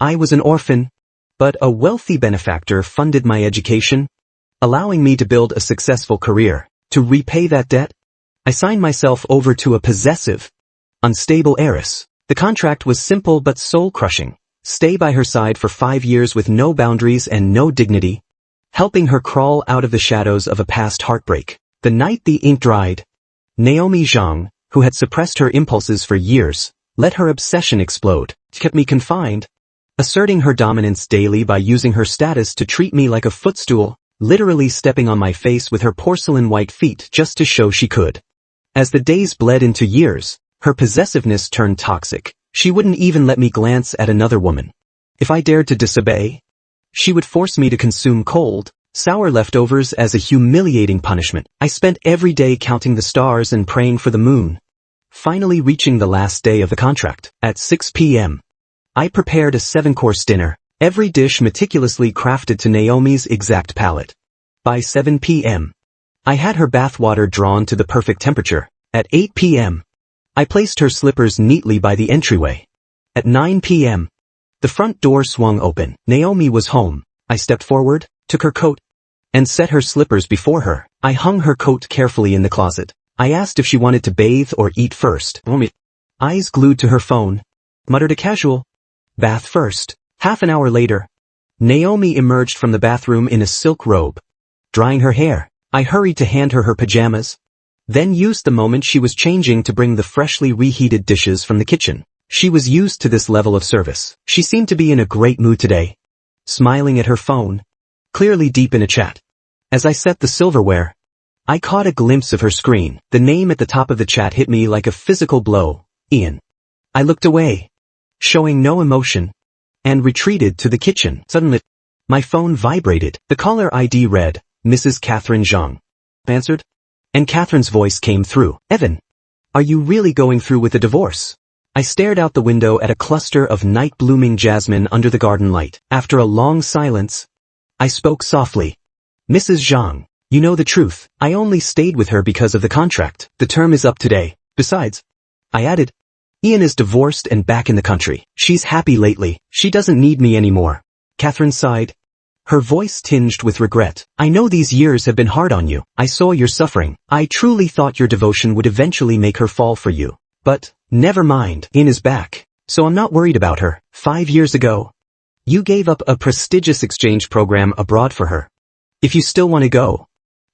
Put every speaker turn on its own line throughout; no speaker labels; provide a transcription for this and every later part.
I was an orphan, but a wealthy benefactor funded my education, allowing me to build a successful career. To repay that debt, I signed myself over to a possessive, unstable heiress. The contract was simple but soul-crushing. Stay by her side for 5 years with no boundaries and no dignity, helping her crawl out of the shadows of a past heartbreak. The night the ink dried, Naomi Zhang, who had suppressed her impulses for years, let her obsession explode. She kept me confined, asserting her dominance daily by using her status to treat me like a footstool, literally stepping on my face with her porcelain-white feet just to show she could. As the days bled into years, her possessiveness turned toxic. She wouldn't even let me glance at another woman. If I dared to disobey, she would force me to consume cold, sour leftovers as a humiliating punishment. I spent every day counting the stars and praying for the moon. Finally reaching the last day of the contract, at 6 p.m., I prepared a 7-course dinner, every dish meticulously crafted to Naomi's exact palate. By 7 p.m., I had her bathwater drawn to the perfect temperature. At 8 p.m., I placed her slippers neatly by the entryway. At 9 p.m., the front door swung open. Naomi was home. I stepped forward, took her coat, and set her slippers before her. I hung her coat carefully in the closet. I asked if she wanted to bathe or eat first. Eyes glued to her phone, muttered a casual, "Bath first." Half an hour later, Naomi emerged from the bathroom in a silk robe, drying her hair. I hurried to hand her pajamas, then used the moment she was changing to bring the freshly reheated dishes from the kitchen. She was used to this level of service. She seemed to be in a great mood today, smiling at her phone, clearly deep in a chat. As I set the silverware, I caught a glimpse of her screen. The name at the top of the chat hit me like a physical blow, Ian. I looked away, showing no emotion, and retreated to the kitchen. Suddenly, my phone vibrated. The caller ID read, "Mrs. Catherine Zhang." Answered, and Catherine's voice came through. "Evan, are you really going through with the divorce?" I stared out the window at a cluster of night-blooming jasmine under the garden light. After a long silence, I spoke softly. "Mrs. Zhang, you know the truth. I only stayed with her because of the contract. The term is up today. Besides," I added, "Ian is divorced and back in the country. She's happy lately. She doesn't need me anymore." Catherine sighed, her voice tinged with regret. "I know these years have been hard on you. I saw your suffering. I truly thought your devotion would eventually make her fall for you. But, never mind. Ian is back, so I'm not worried about her. 5 years ago, you gave up a prestigious exchange program abroad for her. If you still want to go,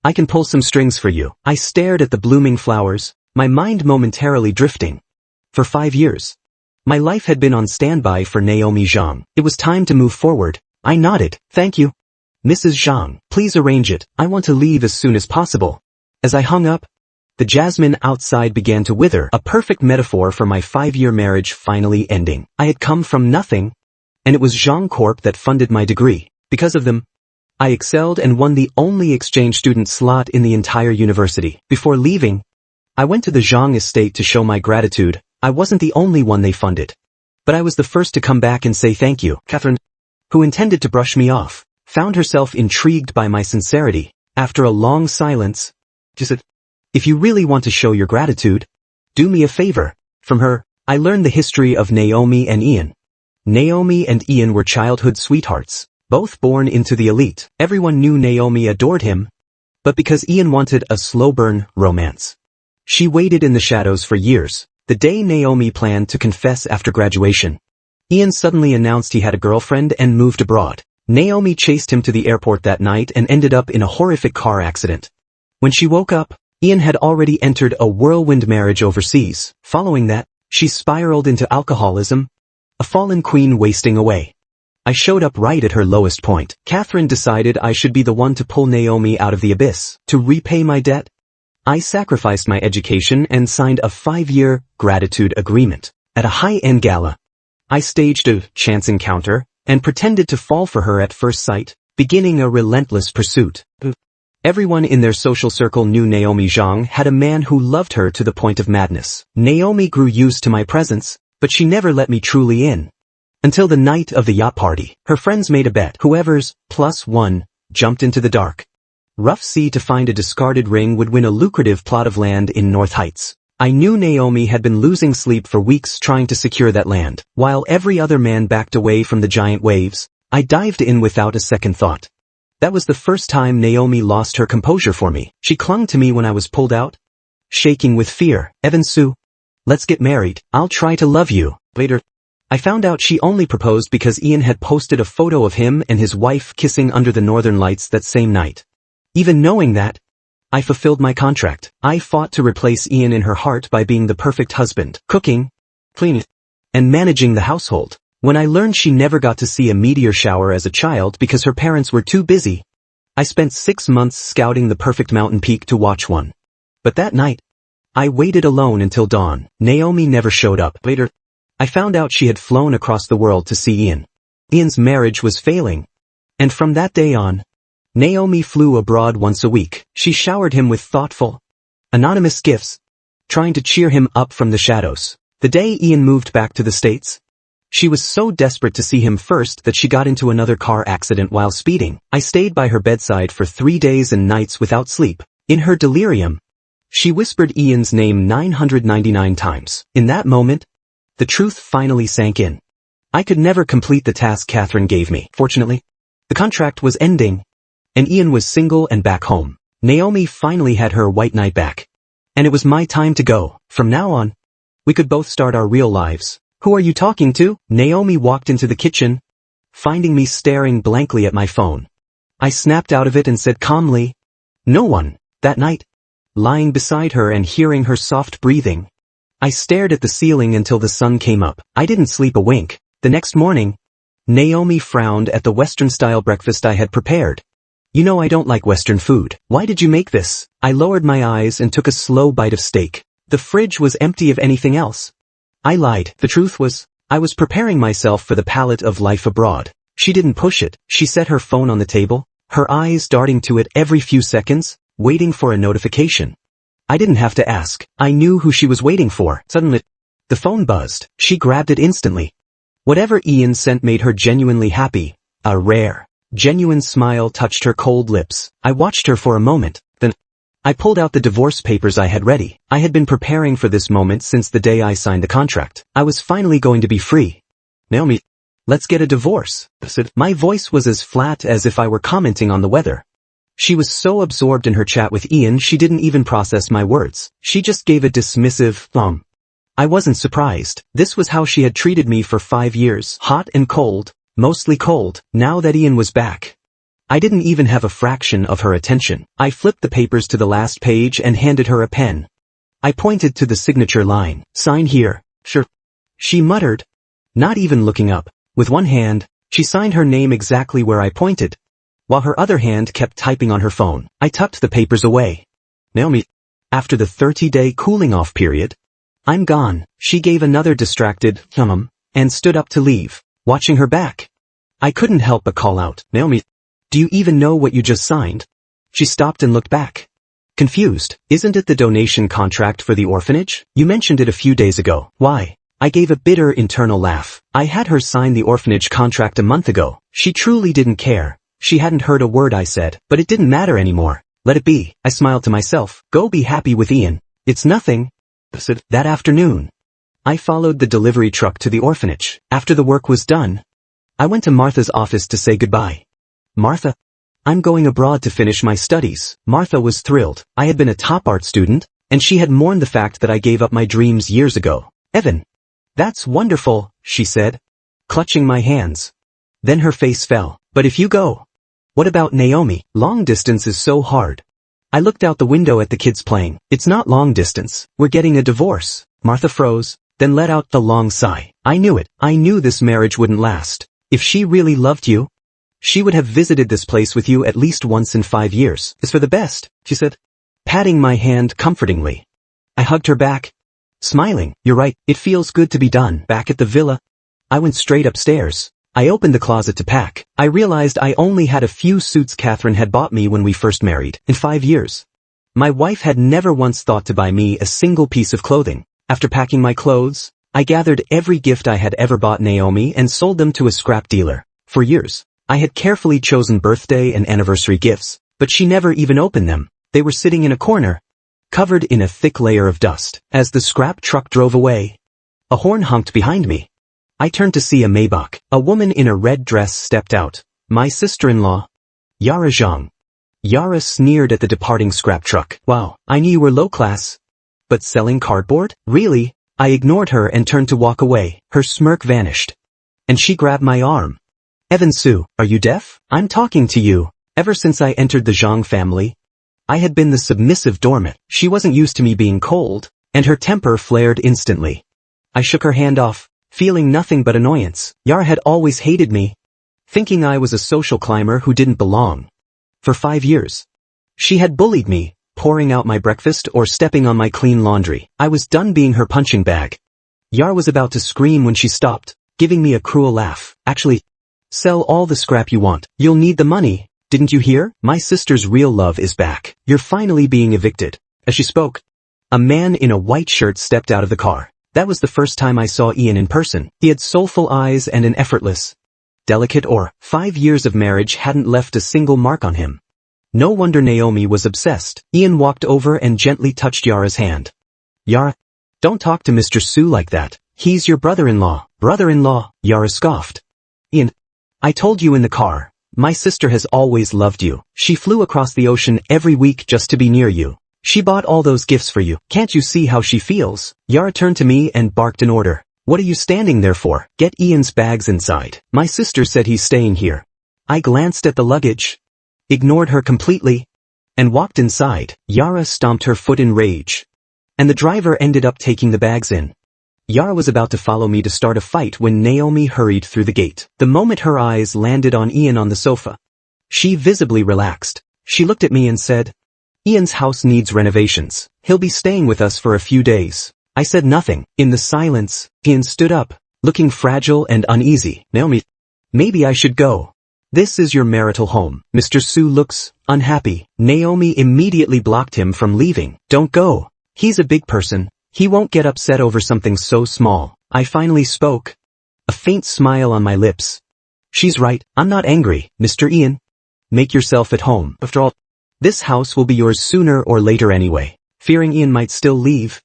I can pull some strings for you." I stared at the blooming flowers, my mind momentarily drifting. For 5 years, my life had been on standby for Naomi Zhang. It was time to move forward. I nodded. "Thank you, Mrs. Zhang. Please arrange it. I want to leave as soon as possible." As I hung up, the jasmine outside began to wither, a perfect metaphor for my 5-year marriage finally ending. I had come from nothing, and it was Zhang Corp that funded my degree. Because of them, I excelled and won the only exchange student slot in the entire university. Before leaving, I went to the Zhang estate to show my gratitude. I wasn't the only one they funded, but I was the first to come back and say thank you. Catherine, who intended to brush me off, found herself intrigued by my sincerity. After a long silence, she said, "If you really want to show your gratitude, do me a favor." From her, I learned the history of Naomi and Ian. Naomi and Ian were childhood sweethearts, both born into the elite. Everyone knew Naomi adored him, but because Ian wanted a slow-burn romance, she waited in the shadows for years. The day Naomi planned to confess after graduation, Ian suddenly announced he had a girlfriend and moved abroad. Naomi chased him to the airport that night and ended up in a horrific car accident. When she woke up, Ian had already entered a whirlwind marriage overseas. Following that, she spiraled into alcoholism, a fallen queen wasting away. I showed up right at her lowest point. Catherine decided I should be the one to pull Naomi out of the abyss. To repay my debt, I sacrificed my education and signed a 5-year gratitude agreement. At a high-end gala, I staged a chance encounter and pretended to fall for her at first sight, beginning a relentless pursuit. Everyone in their social circle knew Naomi Zhang had a man who loved her to the point of madness. Naomi grew used to my presence, but she never let me truly in. Until the night of the yacht party, her friends made a bet. Whoever's +1 jumped into the dark, rough sea to find a discarded ring would win a lucrative plot of land in North Heights. I knew Naomi had been losing sleep for weeks trying to secure that land. While every other man backed away from the giant waves, I dived in without a second thought. That was the first time Naomi lost her composure for me. She clung to me when I was pulled out, shaking with fear. Evan Sue, let's get married. I'll try to love you. Later, I found out she only proposed because Ian had posted a photo of him and his wife kissing under the northern lights that same night. Even knowing that, I fulfilled my contract. I fought to replace Ian in her heart by being the perfect husband, cooking, cleaning, and managing the household. When I learned she never got to see a meteor shower as a child because her parents were too busy, I spent 6 months scouting the perfect mountain peak to watch one. But that night, I waited alone until dawn. Naomi never showed up. Later, I found out she had flown across the world to see Ian. Ian's marriage was failing. And from that day on, Naomi flew abroad once a week. She showered him with thoughtful, anonymous gifts, trying to cheer him up from the shadows. The day Ian moved back to the States, she was so desperate to see him first that she got into another car accident while speeding. I stayed by her bedside for 3 days and nights without sleep. In her delirium, she whispered Ian's name 999 times. In that moment, the truth finally sank in. I could never complete the task Catherine gave me. Fortunately, the contract was ending, and Ian was single and back home. Naomi finally had her white knight back. And it was my time to go. From now on, we could both start our real lives. Who are you talking to? Naomi walked into the kitchen, finding me staring blankly at my phone. I snapped out of it and said calmly, no one. That night, lying beside her and hearing her soft breathing, I stared at the ceiling until the sun came up. I didn't sleep a wink. The next morning, Naomi frowned at the Western-style breakfast I had prepared. You know I don't like Western food. Why did you make this? I lowered my eyes and took a slow bite of steak. The fridge was empty of anything else. I lied. The truth was, I was preparing myself for the palette of life abroad. She didn't push it. She set her phone on the table, her eyes darting to it every few seconds, waiting for a notification. I didn't have to ask. I knew who she was waiting for. Suddenly, the phone buzzed. She grabbed it instantly. Whatever Ian sent made her genuinely happy. A rare, genuine smile touched her cold lips. I watched her for a moment, then I pulled out the divorce papers I had ready. I had been preparing for this moment since the day I signed the contract. I was finally going to be free. Naomi, let's get a divorce, I said. My voice was as flat as if I were commenting on the weather. She was so absorbed in her chat with Ian she didn't even process my words. She just gave a dismissive, I wasn't surprised. This was how she had treated me for 5 years. Hot and cold, mostly cold. Now that Ian was back, I didn't even have a fraction of her attention. I flipped the papers to the last page and handed her a pen. I pointed to the signature line. Sign here. Sure, she muttered, not even looking up. With one hand, she signed her name exactly where I pointed, while her other hand kept typing on her phone. I tucked the papers away. Naomi, after the 30-day cooling-off period, I'm gone. She gave another distracted, and stood up to leave. Watching her back, I couldn't help but call out, Naomi, do you even know what you just signed? She stopped and looked back, confused. Isn't it the donation contract for the orphanage? You mentioned it a few days ago. Why? I gave a bitter internal laugh. I had her sign the orphanage contract a month ago. She truly didn't care. She hadn't heard a word I said, but it didn't matter anymore. Let it be. I smiled to myself. Go be happy with Ian. It's nothing. That afternoon, I followed the delivery truck to the orphanage. After the work was done, I went to Martha's office to say goodbye. Martha, I'm going abroad to finish my studies. Martha was thrilled. I had been a top art student, and she had mourned the fact that I gave up my dreams years ago. Evan, that's wonderful, she said, clutching my hands. Then her face fell. But if you go, what about Naomi? Long distance is so hard. I looked out the window at the kids playing. It's not long distance. We're getting a divorce. Martha froze, then let out the long sigh. I knew it. I knew this marriage wouldn't last. If she really loved you, she would have visited this place with you at least once in 5 years. It's for the best, she said, patting my hand comfortingly. I hugged her back, smiling. You're right, it feels good to be done. Back at the villa, I went straight upstairs. I opened the closet to pack. I realized I only had a few suits Catherine had bought me when we first married. In 5 years, my wife had never once thought to buy me a single piece of clothing. After packing my clothes, I gathered every gift I had ever bought Naomi and sold them to a scrap dealer. For years, I had carefully chosen birthday and anniversary gifts, but she never even opened them. They were sitting in a corner, covered in a thick layer of dust. As the scrap truck drove away, a horn honked behind me. I turned to see a Maybach. A woman in a red dress stepped out. My sister-in-law, Yara Zhang. Yara sneered at the departing scrap truck. Wow, I knew you were low class. But selling cardboard? Really? I ignored her and turned to walk away. Her smirk vanished. And she grabbed my arm. Evan Su, are you deaf? I'm talking to you. Ever since I entered the Zhang family, I had been the submissive doormat. She wasn't used to me being cold, and her temper flared instantly. I shook her hand off, feeling nothing but annoyance. Yara had always hated me, thinking I was a social climber who didn't belong. For 5 years, she had bullied me, pouring out my breakfast or stepping on my clean laundry. I was done being her punching bag. Yara was about to scream when she stopped, giving me a cruel laugh. Actually, sell all the scrap you want. You'll need the money. Didn't you hear? My sister's real love is back. You're finally being evicted. As she spoke, a man in a white shirt stepped out of the car. That was the first time I saw Ian in person. He had soulful eyes and an effortless, delicate aura. 5 years of marriage hadn't left a single mark on him. No wonder Naomi was obsessed. Ian walked over and gently touched Yara's hand. Yara, don't talk to Mr. Su like that. He's your brother-in-law. Brother-in-law, Yara scoffed. Ian, I told you in the car, my sister has always loved you. She flew across the ocean every week just to be near you. She bought all those gifts for you. Can't you see how she feels? Yara turned to me and barked an order. What are you standing there for? Get Ian's bags inside. My sister said he's staying here. I glanced at the luggage, ignored her completely, and walked inside. Yara stomped her foot in rage, and the driver ended up taking the bags in. Yara was about to follow me to start a fight when Naomi hurried through the gate. The moment her eyes landed on Ian on the sofa, she visibly relaxed. She looked at me and said, Ian's house needs renovations. He'll be staying with us for a few days. I said nothing. In the silence, Ian stood up, looking fragile and uneasy. Naomi, maybe I should go. This is your marital home. Mr. Su looks unhappy. Naomi immediately blocked him from leaving. Don't go. He's a big person. He won't get upset over something so small. I finally spoke, a faint smile on my lips. She's right. I'm not angry, Mr. Ian. Make yourself at home. After all, this house will be yours sooner or later anyway. Fearing Ian might still leave,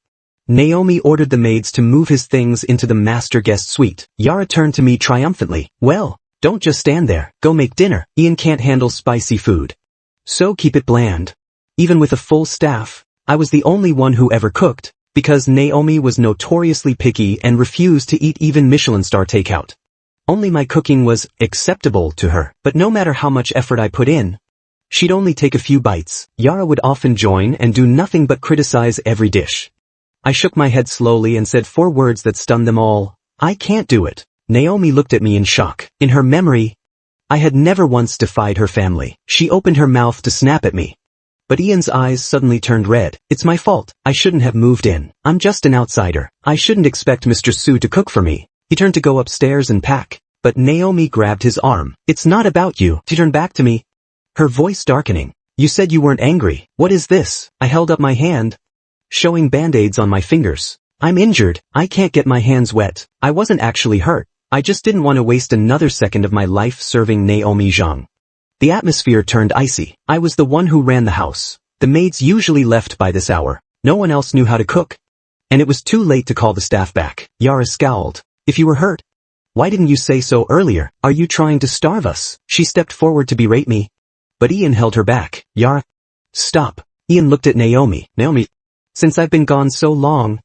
Naomi ordered the maids to move his things into the master guest suite. Yara turned to me triumphantly. Well, don't just stand there. Go make dinner. Ian can't handle spicy food, so keep it bland. Even with a full staff, I was the only one who ever cooked, because Naomi was notoriously picky and refused to eat even Michelin star takeout. Only my cooking was acceptable to her, but no matter how much effort I put in, she'd only take a few bites. Yara would often join and do nothing but criticize every dish. I shook my head slowly and said 4 words that stunned them all. I can't do it. Naomi looked at me in shock. In her memory, I had never once defied her family. She opened her mouth to snap at me, but Ian's eyes suddenly turned red. It's my fault. I shouldn't have moved in. I'm just an outsider. I shouldn't expect Mr. Su to cook for me. He turned to go upstairs and pack, but Naomi grabbed his arm. It's not about you. She turned back to me, her voice darkening. You said you weren't angry. What is this? I held up my hand, showing band-aids on my fingers. I'm injured. I can't get my hands wet. I wasn't actually hurt. I just didn't want to waste another second of my life serving Naomi Zhang. The atmosphere turned icy. I was the one who ran the house. The maids usually left by this hour. No one else knew how to cook, and it was too late to call the staff back. Yara scowled. If you were hurt, why didn't you say so earlier? Are you trying to starve us? She stepped forward to berate me, but Ian held her back. Yara, stop. Ian looked at Naomi. Naomi, since I've been gone so long,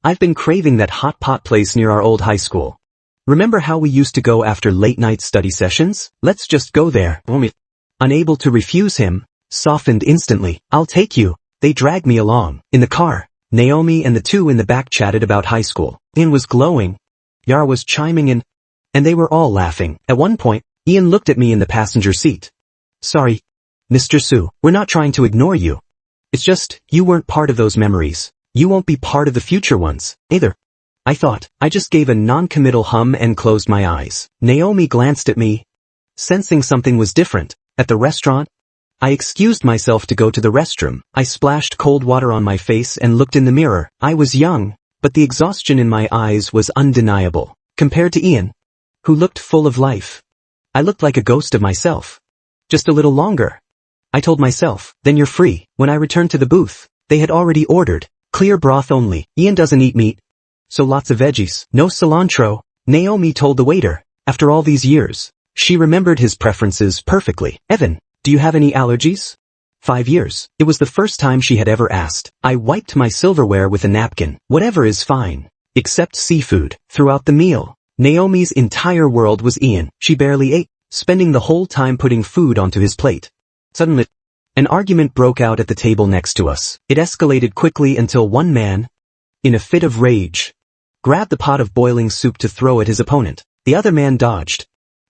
I've been craving that hot pot place near our old high school. Remember how we used to go after late-night study sessions? Let's just go there. Naomi, unable to refuse him, softened instantly. I'll take you. They dragged me along. In the car, Naomi and the two in the back chatted about high school. Ian was glowing. Yara was chiming in, and they were all laughing. At one point, Ian looked at me in the passenger seat. Sorry, Mr. Su, we're not trying to ignore you. It's just, you weren't part of those memories. You won't be part of the future ones, either. I thought. I just gave a non-committal hum and closed my eyes. Naomi glanced at me, sensing something was different. At the restaurant, I excused myself to go to the restroom. I splashed cold water on my face and looked in the mirror. I was young, but the exhaustion in my eyes was undeniable. Compared to Ian, who looked full of life, I looked like a ghost of myself. Just a little longer, I told myself. Then you're free. When I returned to the booth, They had already ordered clear broth only. Ian doesn't eat meat. So lots of veggies. No cilantro. Naomi told the waiter. After all these years, she remembered his preferences perfectly. Evan, do you have any allergies? 5 years. It was the first time she had ever asked. I wiped my silverware with a napkin. Whatever is fine. Except seafood. Throughout the meal, Naomi's entire world was Ian. She barely ate, spending the whole time putting food onto his plate. Suddenly, an argument broke out at the table next to us. It escalated quickly until one man, in a fit of rage, grabbed the pot of boiling soup to throw at his opponent. The other man dodged,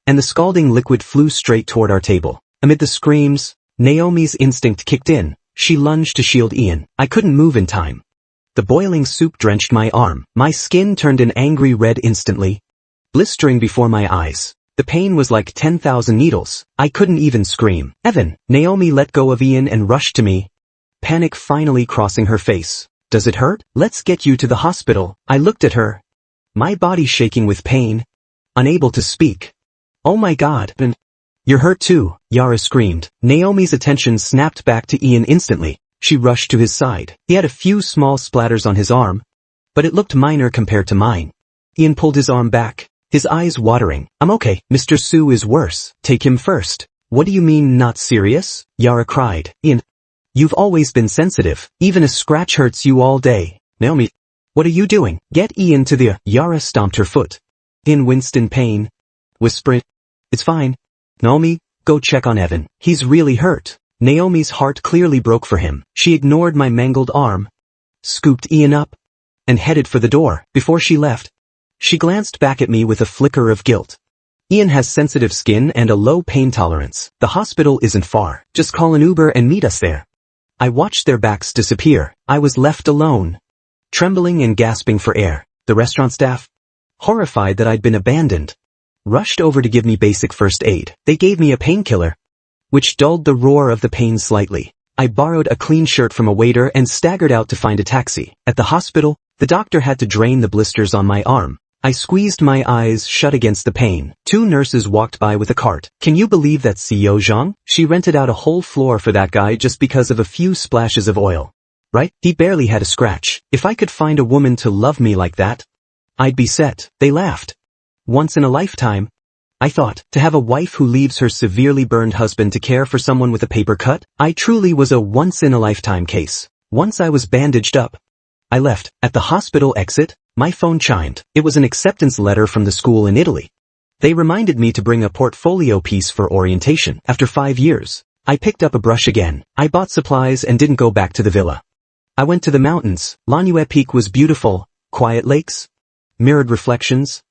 and the scalding liquid flew straight toward our table. Amid the screams, Naomi's instinct kicked in. She lunged to shield Ian. I couldn't move in time. The boiling soup drenched my arm. My skin turned an angry red instantly, blistering before my eyes. The pain was like 10,000 needles. I couldn't even scream. Evan! Naomi let go of Ian and rushed to me, panic finally crossing her face. Does it hurt? Let's get you to the hospital. I looked at her, my body shaking with pain, unable to speak. Oh my God, Ben. You're hurt too, Yara screamed. Naomi's attention snapped back to Ian instantly. She rushed to his side. He had a few small splatters on his arm, but it looked minor compared to mine. Ian pulled his arm back, his eyes watering. I'm okay. Mr. Sue is worse. Take him first. What do you mean not serious? Yara cried. Ian, you've always been sensitive. Even a scratch hurts you all day. Naomi, what are you doing? Get Ian to the... Yara stomped her foot. Ian winced in pain, whispering, it's fine. Naomi, go check on Evan. He's really hurt. Naomi's heart clearly broke for him. She ignored my mangled arm, scooped Ian up, and headed for the door. Before she left, she glanced back at me with a flicker of guilt. Ian has sensitive skin and a low pain tolerance. The hospital isn't far. Just call an Uber and meet us there. I watched their backs disappear. I was left alone, trembling and gasping for air. The restaurant staff, horrified that I'd been abandoned, rushed over to give me basic first aid. They gave me a painkiller, which dulled the roar of the pain slightly. I borrowed a clean shirt from a waiter and staggered out to find a taxi. At the hospital, the doctor had to drain the blisters on my arm. I squeezed my eyes shut against the pain. 2 nurses walked by with a cart. Can you believe that CEO Zhang? She rented out a whole floor for that guy just because of a few splashes of oil. Right? He barely had a scratch. If I could find a woman to love me like that, I'd be set. They laughed. Once in a lifetime, I thought, to have a wife who leaves her severely burned husband to care for someone with a paper cut. I truly was a once-in-a-lifetime case. Once I was bandaged up, I left. At the hospital exit, my phone chimed. It was an acceptance letter from the school in Italy. They reminded me to bring a portfolio piece for orientation. After 5 years, I picked up a brush again. I bought supplies and didn't go back to the villa. I went to the mountains. Lanue Peak was beautiful. Quiet lakes, mirrored reflections.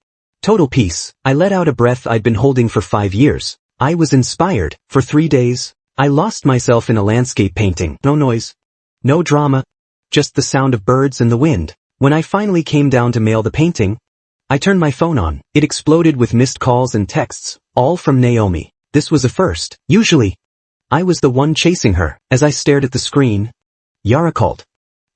Total peace. I let out a breath I'd been holding for 5 years. I was inspired. For 3 days, I lost myself in a landscape painting. No noise, no drama, just the sound of birds and the wind. When I finally came down to mail the painting, I turned my phone on. It exploded with missed calls and texts, all from Naomi. This was a first. Usually, I was the one chasing her. As I stared at the screen, Yara called.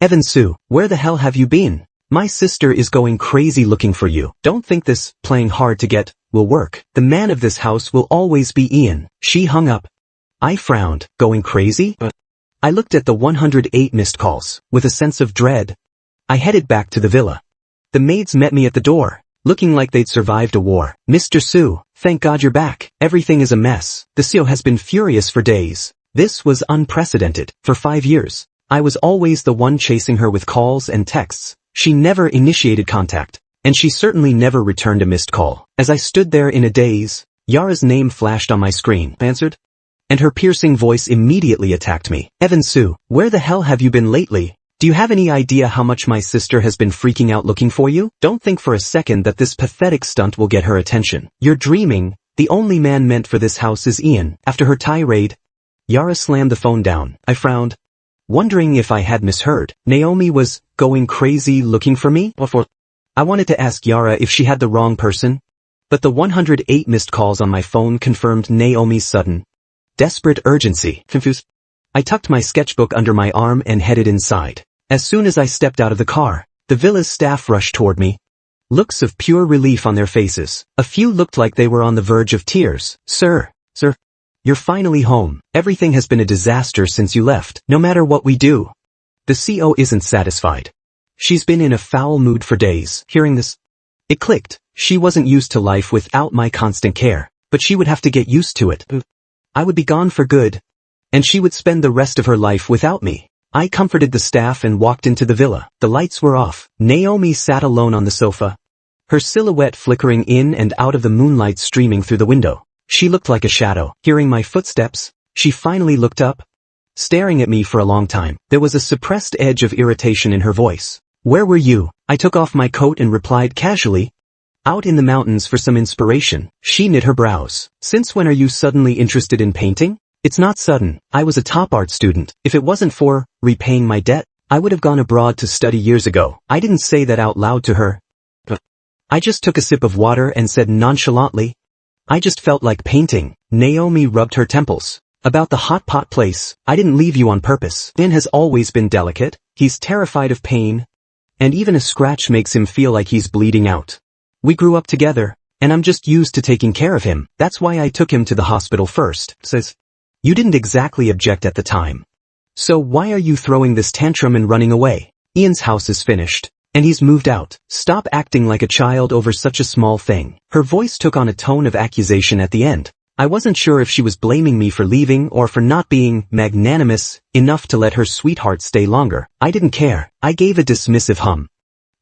Evan Sue, where the hell have you been? My sister is going crazy looking for you. Don't think this playing hard to get will work. The man of this house will always be Ian. She hung up. I frowned. Going crazy? I looked at the 108 missed calls. With a sense of dread, I headed back to the villa. The maids met me at the door, looking like they'd survived a war. Mr. Sue, thank God you're back. Everything is a mess. The CEO has been furious for days. This was unprecedented. For 5 years, I was always the one chasing her with calls and texts. She never initiated contact, and she certainly never returned a missed call. As I stood there in a daze, Yara's name flashed on my screen. Answered, and her piercing voice immediately attacked me. Evan Sue, where the hell have you been lately? Do you have any idea how much my sister has been freaking out looking for you? Don't think for a second that this pathetic stunt will get her attention. You're dreaming. The only man meant for this house is Ian. After her tirade, Yara slammed the phone down. I frowned, wondering if I had misheard. Naomi was going crazy looking for me? I wanted to ask Yara if she had the wrong person, but the 108 missed calls on my phone confirmed Naomi's sudden, desperate urgency. Confused, I tucked my sketchbook under my arm and headed inside. As soon as I stepped out of the car, the villa's staff rushed toward me, looks of pure relief on their faces. A few looked like they were on the verge of tears. Sir, you're finally home. Everything has been a disaster since you left. No matter what we do, The CO isn't satisfied. She's been in a foul mood for days. Hearing this, it clicked. She wasn't used to life without my constant care, but she would have to get used to it. I would be gone for good, and she would spend the rest of her life without me. I comforted the staff and walked into the villa. The lights were off. Naomi sat alone on the sofa, her silhouette flickering in and out of the moonlight streaming through the window. She looked like a shadow. Hearing my footsteps, she finally looked up, staring at me for a long time. There was a suppressed edge of irritation in her voice. "Where were you?" I took off my coat and replied casually, "Out in the mountains for some inspiration." She knit her brows. "Since when are you suddenly interested in painting?" "It's not sudden. I was a top art student. If it wasn't for repaying my debt, I would have gone abroad to study years ago." I didn't say that out loud to her. I just took a sip of water and said nonchalantly, "I just felt like painting." Naomi rubbed her temples. "About the hot pot place, I didn't leave you on purpose. Ian has always been delicate. He's terrified of pain, and even a scratch makes him feel like he's bleeding out. We grew up together, and I'm just used to taking care of him. That's why I took him to the hospital first." Says, "You didn't exactly object at the time. So why are you throwing this tantrum and running away? Ian's house is finished, and he's moved out. Stop acting like a child over such a small thing." Her voice took on a tone of accusation at the end. I wasn't sure if she was blaming me for leaving or for not being magnanimous enough to let her sweetheart stay longer. I didn't care. I gave a dismissive hum.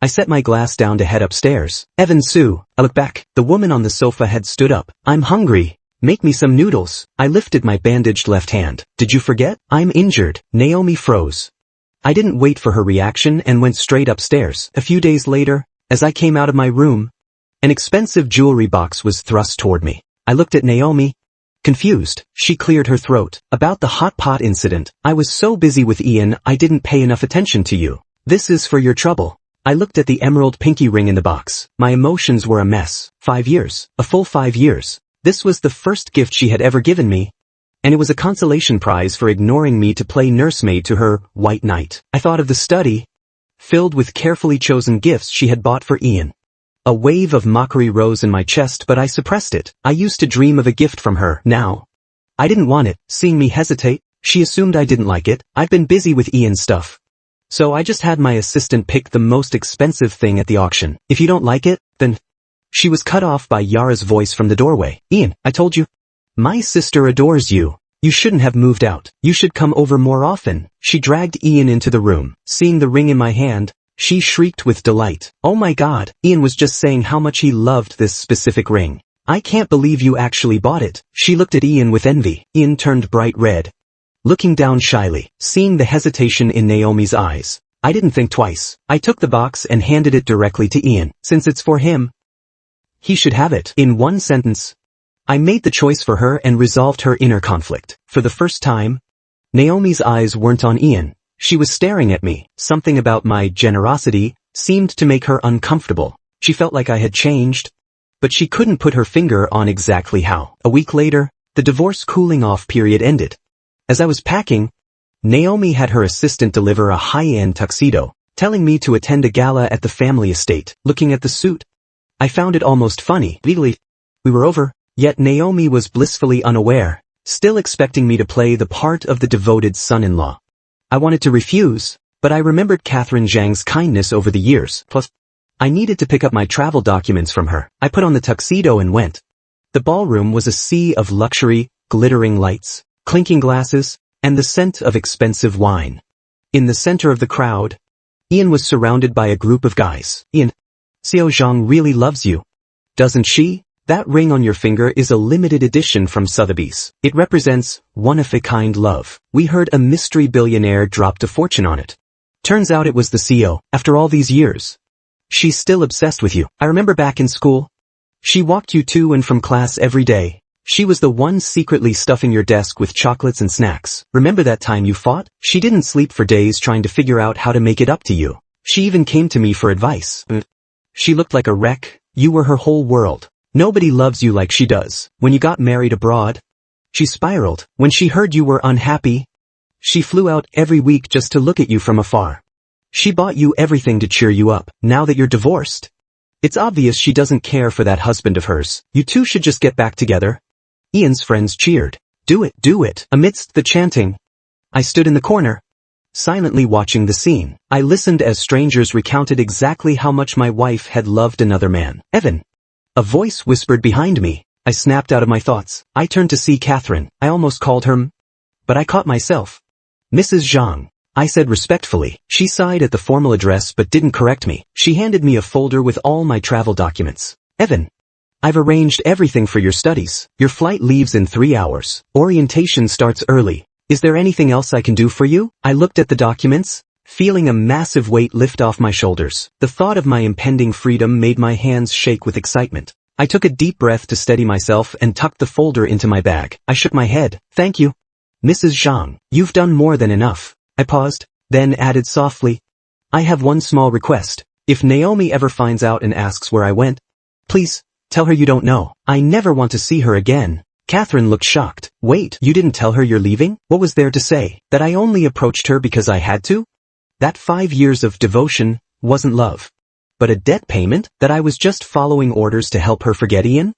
I set my glass down to head upstairs. "Evan Sue." I looked back. The woman on the sofa had stood up. "I'm hungry. Make me some noodles." I lifted my bandaged left hand. "Did you forget? I'm injured." Naomi froze. I didn't wait for her reaction and went straight upstairs. A few days later, as I came out of my room, an expensive jewelry box was thrust toward me. I looked at Naomi, confused. She cleared her throat. "About the hot pot incident. I was so busy with Ian I didn't pay enough attention to you. This is for your trouble." I looked at the emerald pinky ring in the box. My emotions were a mess. 5 years. A full 5 years. This was the first gift she had ever given me, and it was a consolation prize for ignoring me to play nursemaid to her white knight. I thought of the study, filled with carefully chosen gifts she had bought for Ian. A wave of mockery rose in my chest, but I suppressed it. I used to dream of a gift from her. Now, I didn't want it. Seeing me hesitate, she assumed I didn't like it. I've been busy with Ian's stuff, so I just had my assistant pick the most expensive thing at the auction. "If you don't like it, then..." She was cut off by Yara's voice from the doorway. "Ian, I told you. My sister adores you. You shouldn't have moved out. You should come over more often." She dragged Ian into the room. Seeing the ring in my hand, she shrieked with delight. "Oh my God, Ian was just saying how much he loved this specific ring. I can't believe you actually bought it." She looked at Ian with envy. Ian turned bright red, looking down shyly. Seeing the hesitation in Naomi's eyes, I didn't think twice. I took the box and handed it directly to Ian. Since it's for him, he should have it. In one sentence, I made the choice for her and resolved her inner conflict. For the first time, Naomi's eyes weren't on Ian. She was staring at me. Something about my generosity seemed to make her uncomfortable. She felt like I had changed, but she couldn't put her finger on exactly how. A week later, the divorce cooling-off period ended. As I was packing, Naomi had her assistant deliver a high-end tuxedo, telling me to attend a gala at the family estate. Looking at the suit, I found it almost funny. Legally, we were over, yet Naomi was blissfully unaware, still expecting me to play the part of the devoted son-in-law. I wanted to refuse, but I remembered Catherine Zhang's kindness over the years. Plus, I needed to pick up my travel documents from her. I put on the tuxedo and went. The ballroom was a sea of luxury, glittering lights, clinking glasses, and the scent of expensive wine. In the center of the crowd, Ian was surrounded by a group of guys. "Ian, Xiao Zhang really loves you, doesn't she? That ring on your finger is a limited edition from Sotheby's. It represents one-of-a-kind love. We heard a mystery billionaire dropped a fortune on it. Turns out it was the CEO. After all these years, she's still obsessed with you. I remember back in school, she walked you to and from class every day. She was the one secretly stuffing your desk with chocolates and snacks. Remember that time you fought? She didn't sleep for days trying to figure out how to make it up to you. She even came to me for advice. She looked like a wreck. You were her whole world. Nobody loves you like she does. When you got married abroad, she spiraled. When she heard you were unhappy, she flew out every week just to look at you from afar. She bought you everything to cheer you up. Now that you're divorced, it's obvious she doesn't care for that husband of hers. You two should just get back together." Ian's friends cheered. Do it, do it." Amidst the chanting, I stood in the corner, silently watching the scene. I listened as strangers recounted exactly how much my wife had loved another man. Evan. A voice whispered behind me. I snapped out of my thoughts. I turned to see Catherine. I almost called her but I caught myself. Mrs. Zhang, I said respectfully. She sighed at the formal address but didn't correct me. She handed me a folder with all my travel documents. Evan. I've arranged everything for your studies. Your flight leaves in 3 hours. Orientation starts early. Is there anything else I can do for you? I looked at the documents, feeling a massive weight lift off my shoulders. The thought of my impending freedom made my hands shake with excitement. I took a deep breath to steady myself and tucked the folder into my bag. I shook my head. Thank you. Mrs. Zhang, you've done more than enough. I paused, then added softly. I have one small request. If Naomi ever finds out and asks where I went, please, tell her you don't know. I never want to see her again. Catherine looked shocked. Wait, you didn't tell her you're leaving? What was there to say? That I only approached her because I had to? That 5 years of devotion wasn't love. But a debt payment? That I was just following orders to help her forget Ian?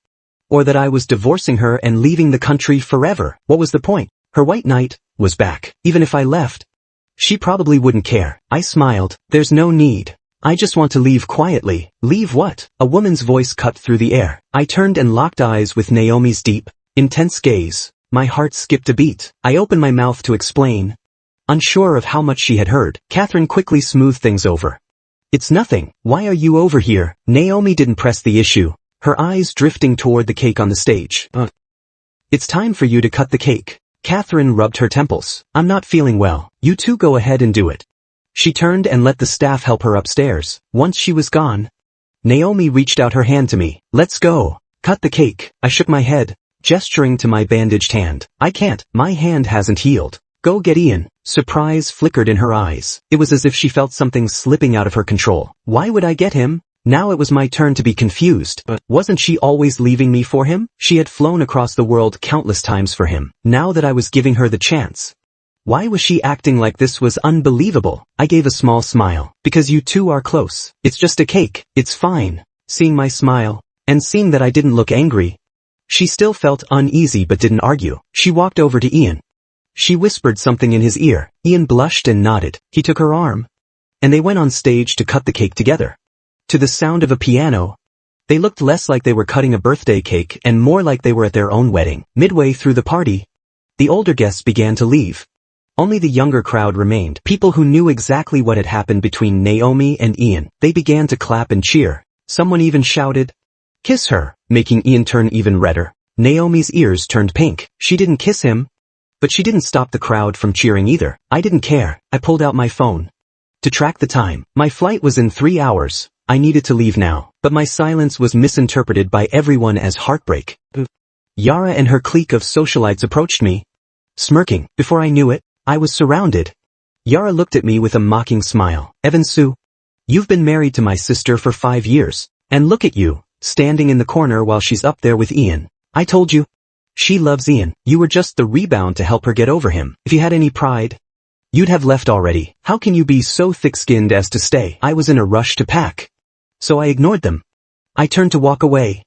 Or that I was divorcing her and leaving the country forever? What was the point? Her white knight was back. Even if I left, she probably wouldn't care. I smiled. There's no need. I just want to leave quietly. Leave what? A woman's voice cut through the air. I turned and locked eyes with Naomi's deep, intense gaze. My heart skipped a beat. I opened my mouth to explain, unsure of how much she had heard. Catherine quickly smoothed things over. It's nothing. Why are you over here? Naomi didn't press the issue, her eyes drifting toward the cake on the stage. It's time for you to cut the cake. Catherine rubbed her temples. I'm not feeling well. You two go ahead and do it. She turned and let the staff help her upstairs. Once she was gone, Naomi reached out her hand to me. Let's go. Cut the cake. I shook my head, gesturing to my bandaged hand. I can't. My hand hasn't healed. Go get Ian. Surprise flickered in her eyes. It was as if she felt something slipping out of her control. Why would I get him? Now it was my turn to be confused. But wasn't she always leaving me for him? She had flown across the world countless times for him. Now that I was giving her the chance, why was she acting like this was unbelievable? I gave a small smile. Because you two are close. It's just a cake. It's fine. Seeing my smile, and seeing that I didn't look angry, she still felt uneasy but didn't argue. She walked over to Ian. She whispered something in his ear. Ian blushed and nodded. He took her arm, and they went on stage to cut the cake together. To the sound of a piano, they looked less like they were cutting a birthday cake and more like they were at their own wedding. Midway through the party, the older guests began to leave. Only the younger crowd remained, people who knew exactly what had happened between Naomi and Ian. They began to clap and cheer. Someone even shouted, "Kiss her," making Ian turn even redder. Naomi's ears turned pink. She didn't kiss him, but she didn't stop the crowd from cheering either. I didn't care. I pulled out my phone to track the time. My flight was in 3 hours. I needed to leave now, but my silence was misinterpreted by everyone as heartbreak. Yara and her clique of socialites approached me, smirking. Before I knew it, I was surrounded. Yara looked at me with a mocking smile. Evan-Sue, you've been married to my sister for 5 years, and look at you, standing in the corner while she's up there with Ian. I told you. She loves Ian. You were just the rebound to help her get over him. If you had any pride, you'd have left already. How can you be so thick-skinned as to stay? I was in a rush to pack, so I ignored them. I turned to walk away,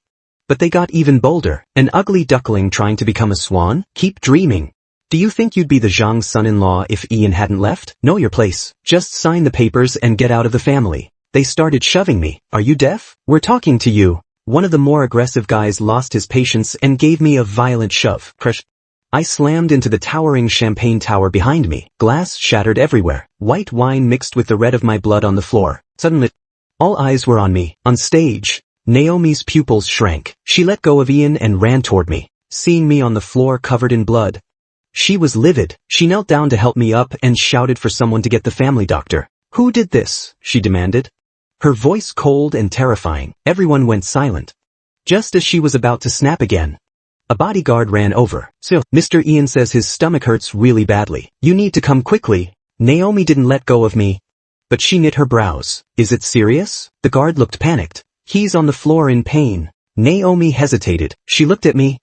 but they got even bolder. An ugly duckling trying to become a swan? Keep dreaming. Do you think you'd be the Zhang's son-in-law if Ian hadn't left? Know your place. Just sign the papers and get out of the family. They started shoving me. Are you deaf? We're talking to you. One of the more aggressive guys lost his patience and gave me a violent shove. Crush. I slammed into the towering champagne tower behind me. Glass shattered everywhere. White wine mixed with the red of my blood on the floor. Suddenly, all eyes were on me. On stage, Naomi's pupils shrank. She let go of Ian and ran toward me. Seeing me on the floor covered in blood, she was livid. She knelt down to help me up and shouted for someone to get the family doctor. Who did this? She demanded, her voice cold and terrifying. Everyone went silent. Just as she was about to snap again, a bodyguard ran over. So, Mr. Ian says his stomach hurts really badly. You need to come quickly. Naomi didn't let go of me, but she knit her brows. Is it serious? The guard looked panicked. He's on the floor in pain. Naomi hesitated. She looked at me,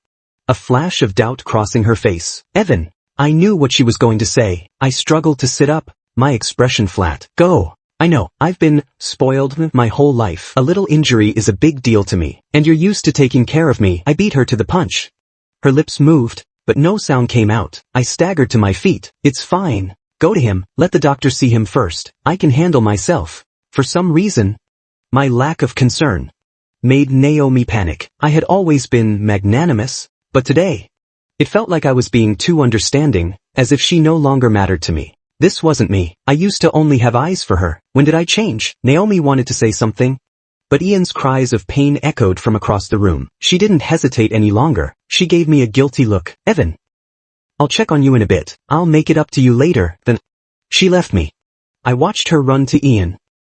a flash of doubt crossing her face. Evan. I knew what she was going to say. I struggled to sit up, my expression flat. Go. I know, I've been spoiled my whole life. A little injury is a big deal to me, and you're used to taking care of me. I beat her to the punch. Her lips moved, but no sound came out. I staggered to my feet. It's fine. Go to him, let the doctor see him first. I can handle myself. For some reason, my lack of concern made Naomi panic. I had always been magnanimous, but today, it felt like I was being too understanding, as if she no longer mattered to me. This wasn't me. I used to only have eyes for her. When did I change? Naomi wanted to say something, but Ian's cries of pain echoed from across the room. She didn't hesitate any longer. She gave me a guilty look. Evan, I'll check on you in a bit. I'll make it up to you later. Then she left me. I watched her run to Ian,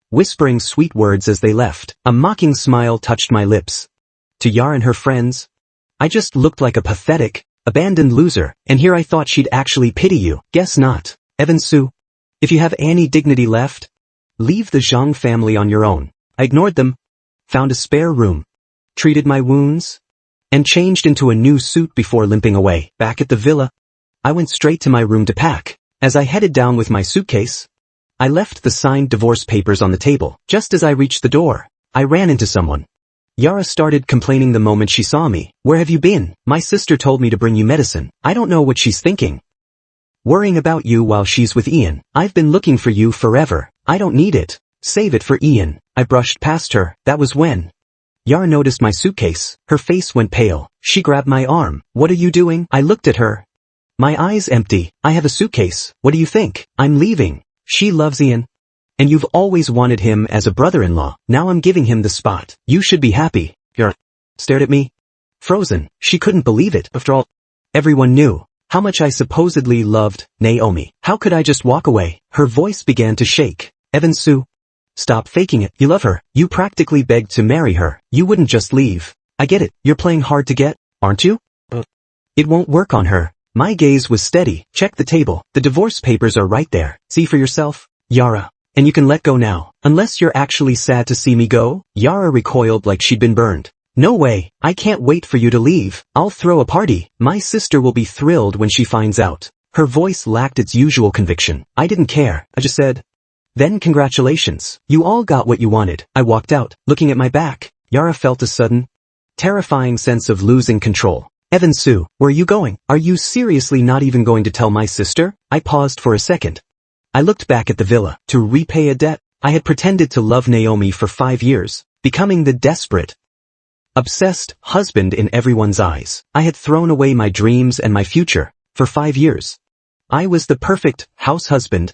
whispering sweet words as they left. A mocking smile touched my lips. To Yara and her friends, I just looked like a pathetic, abandoned loser, and here I thought she'd actually pity you. Guess not. Evan Su, if you have any dignity left, leave the Zhang family on your own. I ignored them, found a spare room, treated my wounds, and changed into a new suit before limping away. Back at the villa, I went straight to my room to pack. As I headed down with my suitcase, I left the signed divorce papers on the table. Just as I reached the door, I ran into someone. Yara started complaining the moment she saw me. Where have you been? My sister told me to bring you medicine. I don't know what she's thinking. Worrying about you while she's with Ian. I've been looking for you forever. I don't need it. Save it for Ian. I brushed past her. That was when Yara noticed my suitcase. Her face went pale. She grabbed my arm. What are you doing? I looked at her. My eyes empty. I have a suitcase. What do you think? I'm leaving. She loves Ian. And you've always wanted him as a brother-in-law. Now I'm giving him the spot. You should be happy. Yara stared at me, frozen. She couldn't believe it. After all, everyone knew how much I supposedly loved Naomi. How could I just walk away? Her voice began to shake. Evan Su, stop faking it. You love her. You practically begged to marry her. You wouldn't just leave. I get it. You're playing hard to get, aren't you? It won't work on her. My gaze was steady. Check the table. The divorce papers are right there. See for yourself, Yara. And you can let go now. Unless you're actually sad to see me go. Yara recoiled like she'd been burned. No way. I can't wait for you to leave. I'll throw a party. My sister will be thrilled when she finds out. Her voice lacked its usual conviction. I didn't care. I just said, then congratulations. You all got what you wanted. I walked out, looking at my back. Yara felt a sudden, terrifying sense of losing control. Evan Su, where are you going? Are you seriously not even going to tell my sister? I paused for a second. I looked back at the villa. To repay a debt, I had pretended to love Naomi for 5 years, becoming the desperate, obsessed husband in everyone's eyes. I had thrown away my dreams and my future. For 5 years, I was the perfect house husband,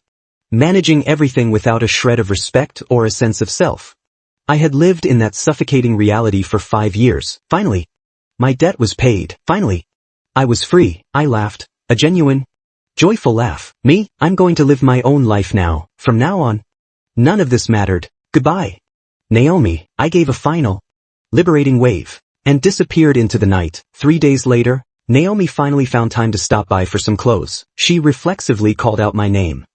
managing everything without a shred of respect or a sense of self. I had lived in that suffocating reality for 5 years. Finally, my debt was paid. Finally, I was free. I laughed, a genuine, joyful laugh. Me, I'm going to live my own life now. From now on, none of this mattered. Goodbye, Naomi. I gave a final, liberating wave, and disappeared into the night. 3 days later, Naomi finally found time to stop by for some clothes. She reflexively called out my name.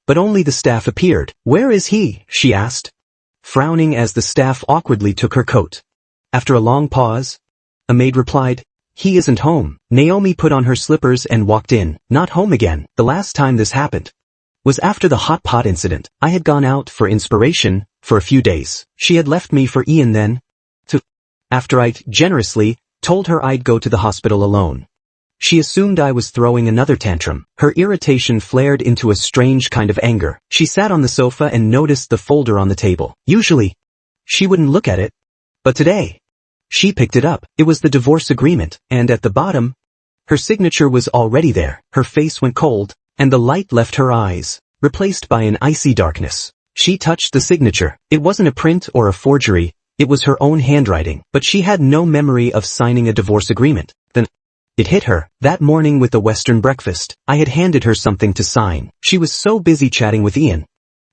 But only the staff appeared. Where is he? She asked, frowning as the staff awkwardly took her coat. After a long pause, a maid replied, he isn't home. Naomi put on her slippers and walked in. Not home again. The last time this happened was after the hot pot incident. I had gone out for inspiration for a few days. She had left me for Ian then, after I'd generously told her I'd go to the hospital alone. She assumed I was throwing another tantrum. Her irritation flared into a strange kind of anger. She sat on the sofa and noticed the folder on the table. Usually, she wouldn't look at it, but today, she picked it up. It was the divorce agreement, and at the bottom, her signature was already there. Her face went cold, and the light left her eyes, replaced by an icy darkness. She touched the signature. It wasn't a print or a forgery. It was her own handwriting, but she had no memory of signing a divorce agreement. Then, it hit her. That morning with the Western breakfast, I had handed her something to sign. She was so busy chatting with Ian.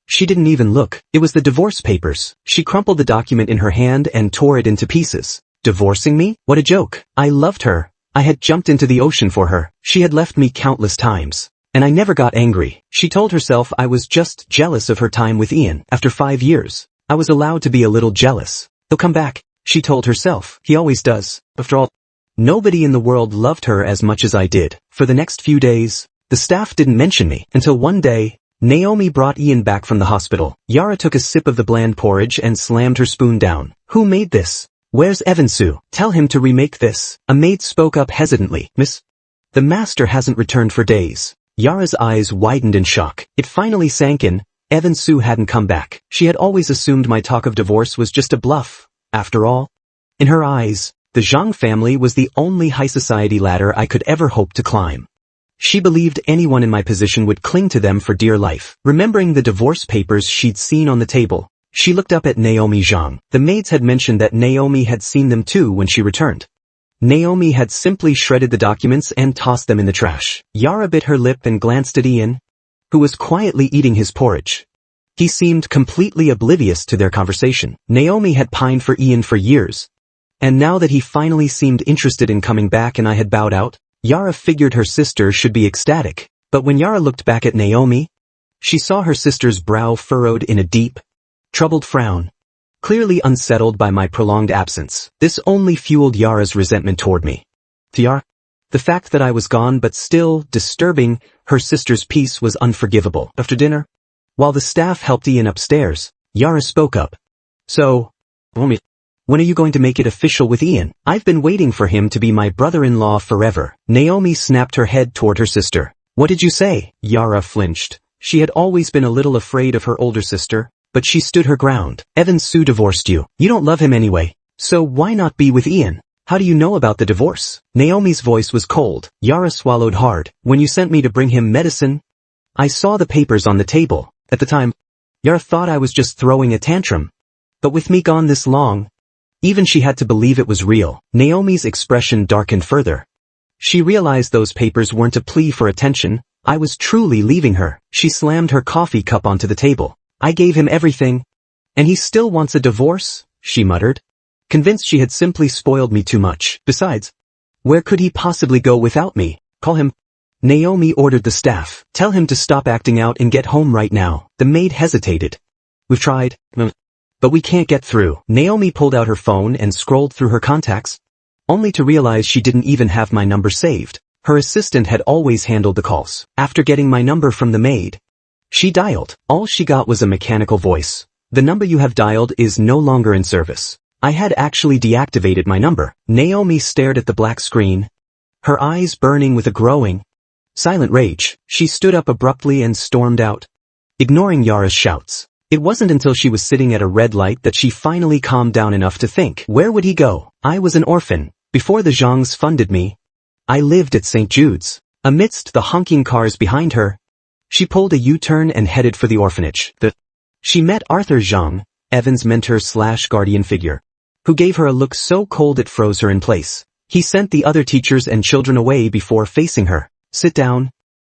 She didn't even look. It was the divorce papers. She crumpled the document in her hand and tore it into pieces. Divorcing me? What a joke. I loved her. I had jumped into the ocean for her. She had left me countless times, and I never got angry. She told herself I was just jealous of her time with Ian. After 5 years, I was allowed to be a little jealous. He'll come back, she told herself. He always does. After all, nobody in the world loved her as much as I did. For the next few days, the staff didn't mention me, until one day, Naomi brought Ian back from the hospital. Yara took a sip of the bland porridge and slammed her spoon down. Who made this? Where's Evan Su? Tell him to remake this. A maid spoke up hesitantly. Miss, the master hasn't returned for days. Yara's eyes widened in shock. It finally sank in. Evan Su hadn't come back. She had always assumed my talk of divorce was just a bluff. After all, in her eyes, the Zhang family was the only high society ladder I could ever hope to climb. She believed anyone in my position would cling to them for dear life. Remembering the divorce papers she'd seen on the table, she looked up at Naomi Zhang. The maids had mentioned that Naomi had seen them too when she returned. Naomi had simply shredded the documents and tossed them in the trash. Yara bit her lip and glanced at Ian, who was quietly eating his porridge. He seemed completely oblivious to their conversation. Naomi had pined for Ian for years, and now that he finally seemed interested in coming back and I had bowed out, Yara figured her sister should be ecstatic. But when Yara looked back at Naomi, she saw her sister's brow furrowed in a deep, troubled frown, clearly unsettled by my prolonged absence. This only fueled Yara's resentment toward me. To Yara, the fact that I was gone but still disturbing her sister's peace was unforgivable. After dinner, while the staff helped Ian upstairs, Yara spoke up. So, when are you going to make it official with Ian? I've been waiting for him to be my brother-in-law forever. Naomi snapped her head toward her sister. What did you say? Yara flinched. She had always been a little afraid of her older sister, but she stood her ground. Evan Su divorced you. You don't love him anyway. So why not be with Ian? How do you know about the divorce? Naomi's voice was cold. Yara swallowed hard. When you sent me to bring him medicine, I saw the papers on the table. At the time, Yara thought I was just throwing a tantrum. But with me gone this long, even she had to believe it was real. Naomi's expression darkened further. She realized those papers weren't a plea for attention. I was truly leaving her. She slammed her coffee cup onto the table. I gave him everything, and he still wants a divorce, she muttered, convinced she had simply spoiled me too much. Besides, where could he possibly go without me? Call him. Naomi ordered the staff. Tell him to stop acting out and get home right now. The maid hesitated. We've tried, but we can't get through. Naomi pulled out her phone and scrolled through her contacts, only to realize she didn't even have my number saved. Her assistant had always handled the calls. After getting my number from the maid, she dialed. All she got was a mechanical voice. The number you have dialed is no longer in service. I had actually deactivated my number. Naomi stared at the black screen, her eyes burning with a growing, silent rage. She stood up abruptly and stormed out, ignoring Yara's shouts. It wasn't until she was sitting at a red light that she finally calmed down enough to think. Where would he go? I was an orphan. Before the Zhangs funded me, I lived at St. Jude's. Amidst the honking cars behind her, she pulled a U-turn and headed for the orphanage. She met Arthur Zhang, Evan's mentor/guardian figure, who gave her a look so cold it froze her in place. He sent the other teachers and children away before facing her. Sit down,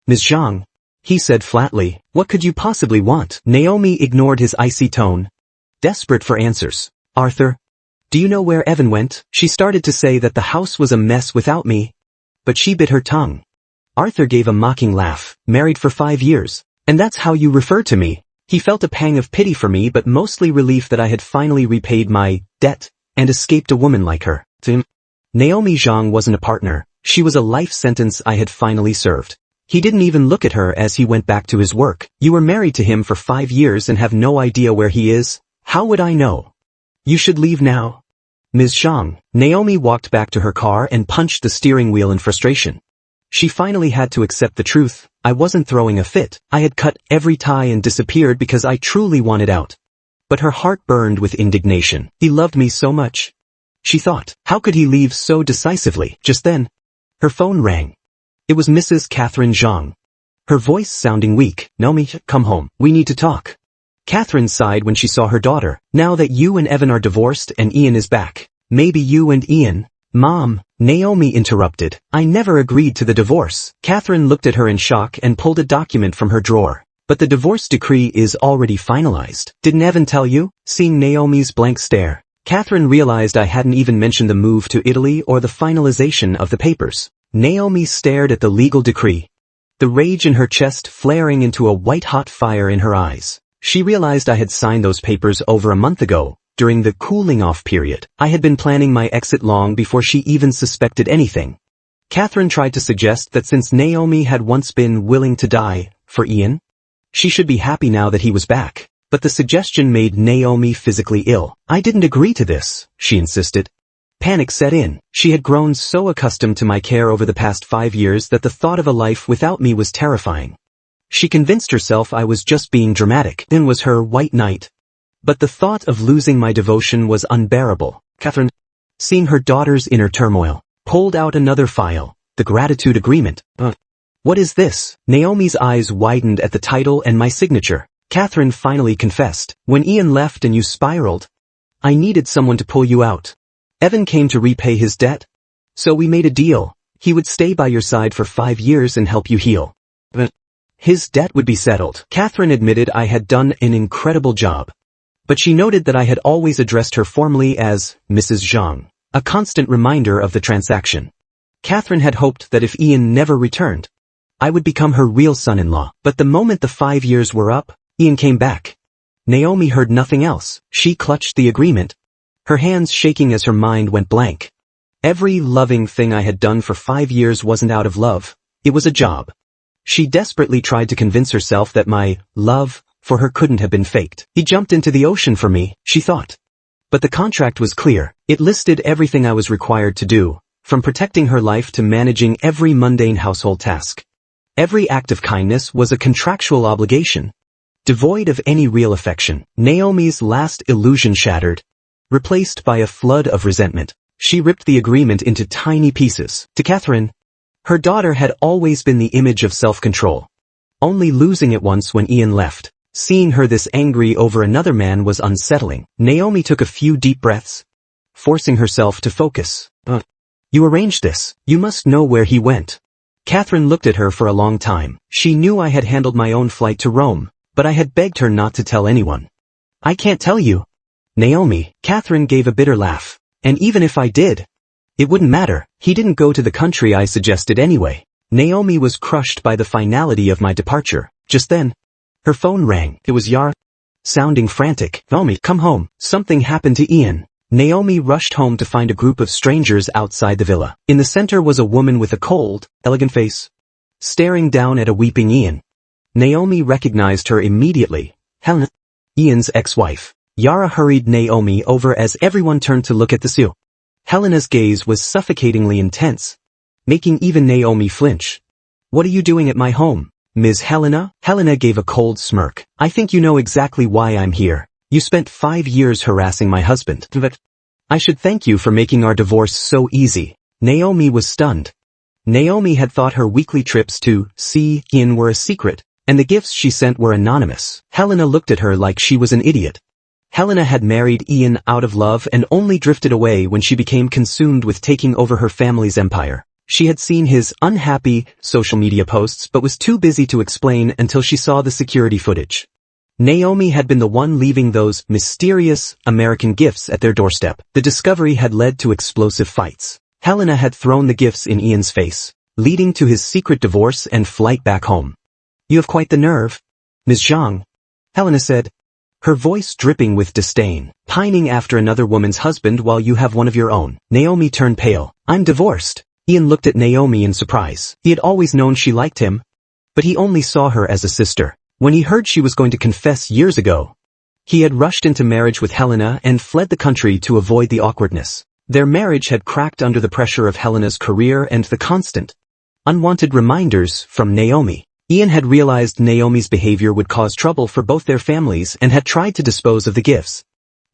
Ms. Zhang, he said flatly. What could you possibly want? Naomi ignored his icy tone, desperate for answers. Arthur, do you know where Evan went? She started to say that the house was a mess without me, but she bit her tongue. Arthur gave a mocking laugh. Married for 5 years. And that's how you refer to me? He felt a pang of pity for me but mostly relief that I had finally repaid my debt and escaped a woman like her. To him, Naomi Zhang wasn't a partner. She was a life sentence I had finally served. He didn't even look at her as he went back to his work. You were married to him for 5 years and have no idea where he is? How would I know? You should leave now. Ms. Zhang. Naomi walked back to her car and punched the steering wheel in frustration. She finally had to accept the truth. I wasn't throwing a fit. I had cut every tie and disappeared because I truly wanted out. But her heart burned with indignation. He loved me so much, she thought. How could he leave so decisively? Just then, her phone rang. It was Mrs. Catherine Zhang, her voice sounding weak. Naomi, come home. We need to talk. Catherine sighed when she saw her daughter. Now that you and Evan are divorced and Ian is back, maybe you and Ian. Mom, Naomi interrupted. I never agreed to the divorce. Catherine looked at her in shock and pulled a document from her drawer. But the divorce decree is already finalized. Didn't Evan tell you? Seeing Naomi's blank stare, Catherine realized I hadn't even mentioned the move to Italy or the finalization of the papers. Naomi stared at the legal decree, the rage in her chest flaring into a white-hot fire in her eyes. She realized I had signed those papers over a month ago, during the cooling-off period. I had been planning my exit long before she even suspected anything. Catherine tried to suggest that since Naomi had once been willing to die for Ian, she should be happy now that he was back. But the suggestion made Naomi physically ill. I didn't agree to this, she insisted. Panic set in. She had grown so accustomed to my care over the past 5 years that the thought of a life without me was terrifying. She convinced herself I was just being dramatic. Then was her white knight. But the thought of losing my devotion was unbearable. Catherine, seeing her daughter's inner turmoil, pulled out another file, the gratitude agreement. What is this? Naomi's eyes widened at the title and my signature. Catherine finally confessed. When Ian left and you spiraled, I needed someone to pull you out. Evan came to repay his debt. So we made a deal. He would stay by your side for 5 years and help you heal. But his debt would be settled. Catherine admitted I had done an incredible job. But she noted that I had always addressed her formally as Mrs. Zhang, a constant reminder of the transaction. Catherine had hoped that if Ian never returned, I would become her real son-in-law. But the moment the 5 years were up, Ian came back. Naomi heard nothing else. She clutched the agreement, her hands shaking as her mind went blank. Every loving thing I had done for 5 years wasn't out of love, it was a job. She desperately tried to convince herself that my love for her couldn't have been faked. He jumped into the ocean for me, she thought. But the contract was clear. It listed everything I was required to do, from protecting her life to managing every mundane household task. Every act of kindness was a contractual obligation, devoid of any real affection. Naomi's last illusion shattered, replaced by a flood of resentment. She ripped the agreement into tiny pieces. To Catherine, her daughter had always been the image of self-control, only losing it once when Ian left. Seeing her this angry over another man was unsettling. Naomi took a few deep breaths, forcing herself to focus. You arranged this. You must know where he went. Catherine looked at her for a long time. She knew I had handled my own flight to Rome, but I had begged her not to tell anyone. I can't tell you. Naomi, Catherine gave a bitter laugh. And even if I did, it wouldn't matter. He didn't go to the country I suggested anyway. Naomi was crushed by the finality of my departure. Just then, her phone rang. It was Yara, sounding frantic. Naomi, come home. Something happened to Ian. Naomi rushed home to find a group of strangers outside the villa. In the center was a woman with a cold, elegant face, staring down at a weeping Ian. Naomi recognized her immediately. Helena, Ian's ex-wife. Yara hurried Naomi over as everyone turned to look at the seal. Helena's gaze was suffocatingly intense, making even Naomi flinch. What are you doing at my home, Ms. Helena? Helena gave a cold smirk. I think you know exactly why I'm here. You spent 5 years harassing my husband. But I should thank you for making our divorce so easy. Naomi was stunned. Naomi had thought her weekly trips to see Ian were a secret, and the gifts she sent were anonymous. Helena looked at her like she was an idiot. Helena had married Ian out of love and only drifted away when she became consumed with taking over her family's empire. She had seen his unhappy social media posts but was too busy to explain until she saw the security footage. Naomi had been the one leaving those mysterious American gifts at their doorstep. The discovery had led to explosive fights. Helena had thrown the gifts in Ian's face, leading to his secret divorce and flight back home. You have quite the nerve, Ms. Zhang, Helena said, her voice dripping with disdain. Pining after another woman's husband while you have one of your own. Naomi turned pale. I'm divorced. Ian looked at Naomi in surprise. He had always known she liked him, but he only saw her as a sister. When he heard she was going to confess years ago, he had rushed into marriage with Helena and fled the country to avoid the awkwardness. Their marriage had cracked under the pressure of Helena's career and the constant, unwanted reminders from Naomi. Ian had realized Naomi's behavior would cause trouble for both their families and had tried to dispose of the gifts.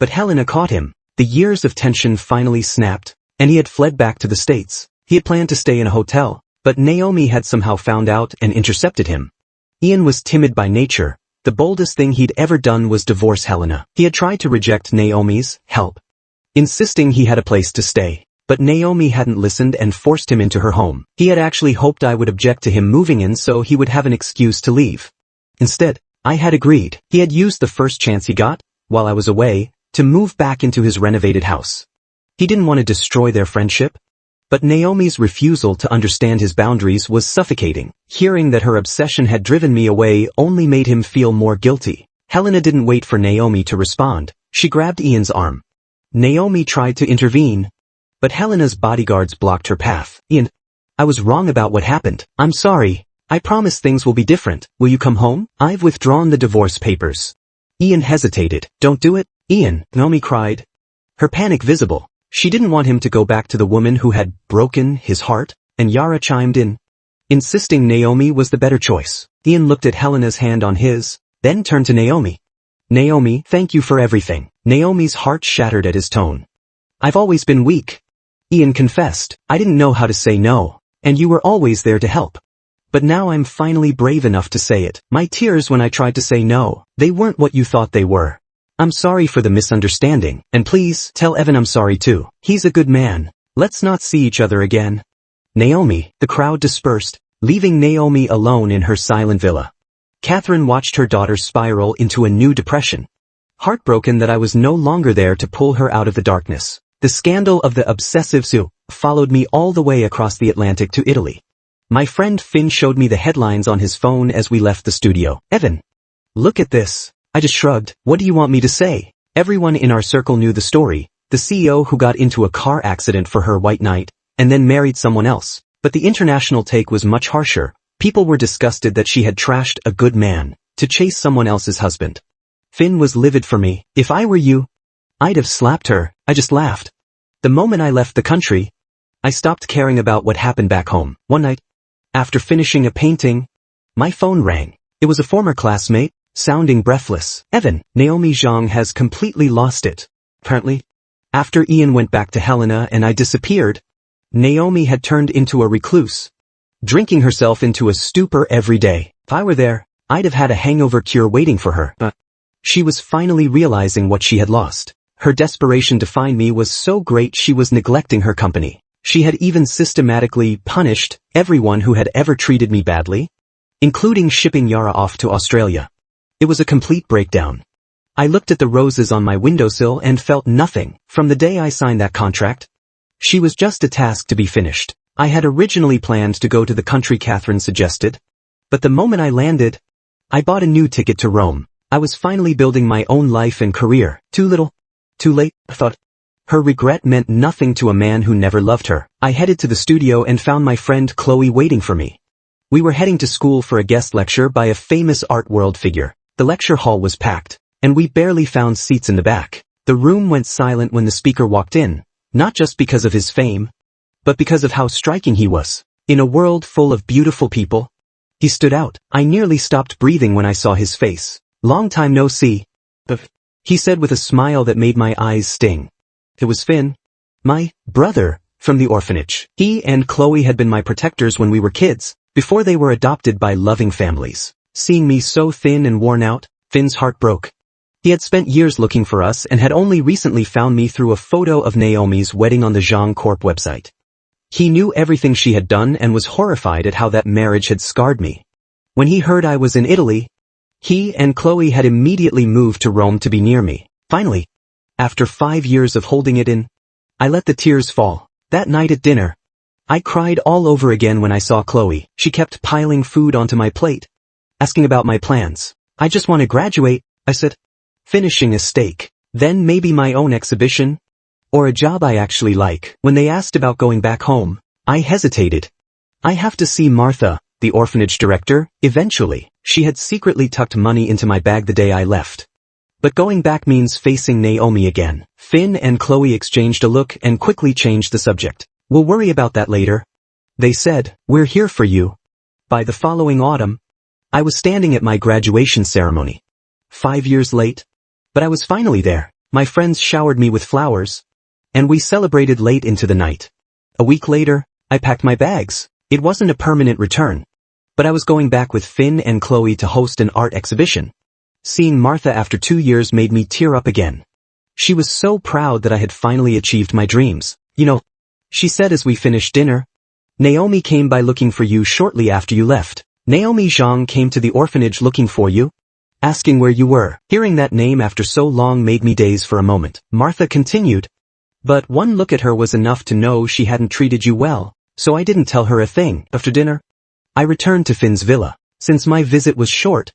But Helena caught him. The years of tension finally snapped, and he had fled back to the States. He had planned to stay in a hotel, but Naomi had somehow found out and intercepted him. Ian was timid by nature. The boldest thing he'd ever done was divorce Helena. He had tried to reject Naomi's help, insisting he had a place to stay. But Naomi hadn't listened and forced him into her home. He had actually hoped I would object to him moving in so he would have an excuse to leave. Instead, I had agreed. He had used the first chance he got, while I was away, to move back into his renovated house. He didn't want to destroy their friendship. But Naomi's refusal to understand his boundaries was suffocating. Hearing that her obsession had driven me away only made him feel more guilty. Helena didn't wait for Naomi to respond. She grabbed Ian's arm. Naomi tried to intervene, but Helena's bodyguards blocked her path. Ian, I was wrong about what happened. I'm sorry. I promise things will be different. Will you come home? I've withdrawn the divorce papers. Ian hesitated. Don't do it, Ian, Naomi cried, her panic visible. She didn't want him to go back to the woman who had broken his heart, and Yara chimed in, insisting Naomi was the better choice. Ian looked at Helena's hand on his, then turned to Naomi. Naomi, thank you for everything. Naomi's heart shattered at his tone. I've always been weak. Ian confessed, I didn't know how to say no, and you were always there to help. But now I'm finally brave enough to say it. My tears when I tried to say no, they weren't what you thought they were. I'm sorry for the misunderstanding, and please, tell Evan I'm sorry too. He's a good man. Let's not see each other again. Naomi, the crowd dispersed, leaving Naomi alone in her silent villa. Catherine watched her daughter spiral into a new depression. Heartbroken that I was no longer there to pull her out of the darkness. The scandal of the obsessive Sue followed me all the way across the Atlantic to Italy. My friend Finn showed me the headlines on his phone as we left the studio. Evan, look at this. I just shrugged. What do you want me to say? Everyone in our circle knew the story. The CEO who got into a car accident for her white knight, and then married someone else. But the international take was much harsher. People were disgusted that she had trashed a good man to chase someone else's husband. Finn was livid for me. If I were you, I'd have slapped her. I just laughed. The moment I left the country, I stopped caring about what happened back home. One night, after finishing a painting, my phone rang. It was a former classmate, sounding breathless. Evan, Naomi Zhang has completely lost it. Apparently, after Ian went back to Helena and I disappeared, Naomi had turned into a recluse, drinking herself into a stupor every day. If I were there, I'd have had a hangover cure waiting for her. But she was finally realizing what she had lost. Her desperation to find me was so great she was neglecting her company. She had even systematically punished everyone who had ever treated me badly, including shipping Yara off to Australia. It was a complete breakdown. I looked at the roses on my windowsill and felt nothing from the day I signed that contract. She was just a task to be finished. I had originally planned to go to the country Catherine suggested, but the moment I landed, I bought a new ticket to Rome. I was finally building my own life and career. Too little, too late, I thought. Her regret meant nothing to a man who never loved her. I headed to the studio and found my friend Chloe waiting for me. We were heading to school for a guest lecture by a famous art world figure. The lecture hall was packed, and we barely found seats in the back. The room went silent when the speaker walked in, not just because of his fame, but because of how striking he was. In a world full of beautiful people, he stood out. I nearly stopped breathing when I saw his face. Long time no see, he said with a smile that made my eyes sting. It was Finn, my brother, from the orphanage. He and Chloe had been my protectors when we were kids, before they were adopted by loving families. Seeing me so thin and worn out, Finn's heart broke. He had spent years looking for us and had only recently found me through a photo of Naomi's wedding on the Zhang Corp website. He knew everything she had done and was horrified at how that marriage had scarred me. When he heard I was in Italy, he and Chloe had immediately moved to Rome to be near me. Finally, after 5 years of holding it in, I let the tears fall. That night at dinner, I cried all over again when I saw Chloe. She kept piling food onto my plate, asking about my plans. I just want to graduate, I said. Finishing a steak, then maybe my own exhibition, or a job I actually like. When they asked about going back home, I hesitated. I have to see Martha, the orphanage director, eventually. She had secretly tucked money into my bag the day I left. But going back means facing Naomi again. Finn and Chloe exchanged a look and quickly changed the subject. We'll worry about that later. They said, we're here for you. By the following autumn, I was standing at my graduation ceremony. 5 years late, but I was finally there. My friends showered me with flowers, and we celebrated late into the night. A week later, I packed my bags. It wasn't a permanent return, but I was going back with Finn and Chloe to host an art exhibition. Seeing Martha after 2 years made me tear up again. She was so proud that I had finally achieved my dreams. You know, she said as we finished dinner, Naomi came by looking for you shortly after you left. Naomi Zhang came to the orphanage looking for you, asking where you were. Hearing that name after so long made me daze for a moment. Martha continued, but one look at her was enough to know she hadn't treated you well, so I didn't tell her a thing. After dinner, I returned to Finn's villa. Since my visit was short,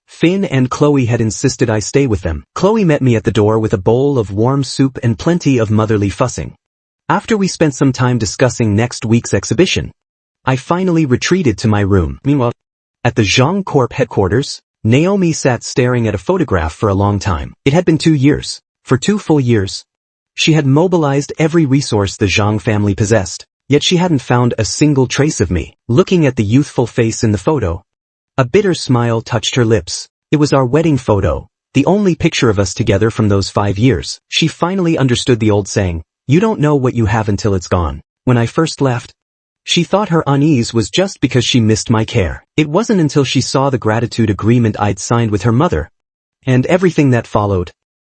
Finn and Chloe had insisted I stay with them. Chloe met me at the door with a bowl of warm soup and plenty of motherly fussing. After we spent some time discussing next week's exhibition, I finally retreated to my room. Meanwhile, at the Zhang Corp headquarters, Naomi sat staring at a photograph for a long time. It had been 2 years. For 2 full years, She had mobilized every resource the Zhang family possessed, yet she hadn't found a single trace of me. Looking at the youthful face in the photo, a bitter smile touched her lips. It was our wedding photo, the only picture of us together from those 5 years. She finally understood the old saying, "You don't know what you have until it's gone." When I first left, she thought her unease was just because she missed my care. It wasn't until she saw the gratitude agreement I'd signed with her mother, and everything that followed,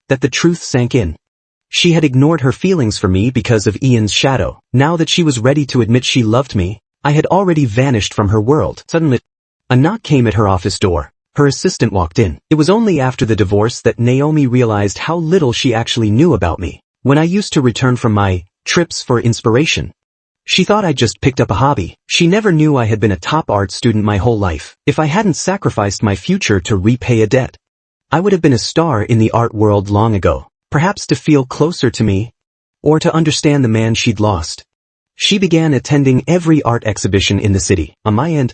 that the truth sank in. She had ignored her feelings for me because of Ian's shadow. Now that she was ready to admit she loved me, I had already vanished from her world. Suddenly, a knock came at her office door. Her assistant walked in. It was only after the divorce that Naomi realized how little she actually knew about me. When I used to return from my trips for inspiration, she thought I'd just picked up a hobby. She never knew I had been a top art student my whole life. If I hadn't sacrificed my future to repay a debt, I would have been a star in the art world long ago. Perhaps to feel closer to me, or to understand the man she'd lost, she began attending every art exhibition in the city. On my end,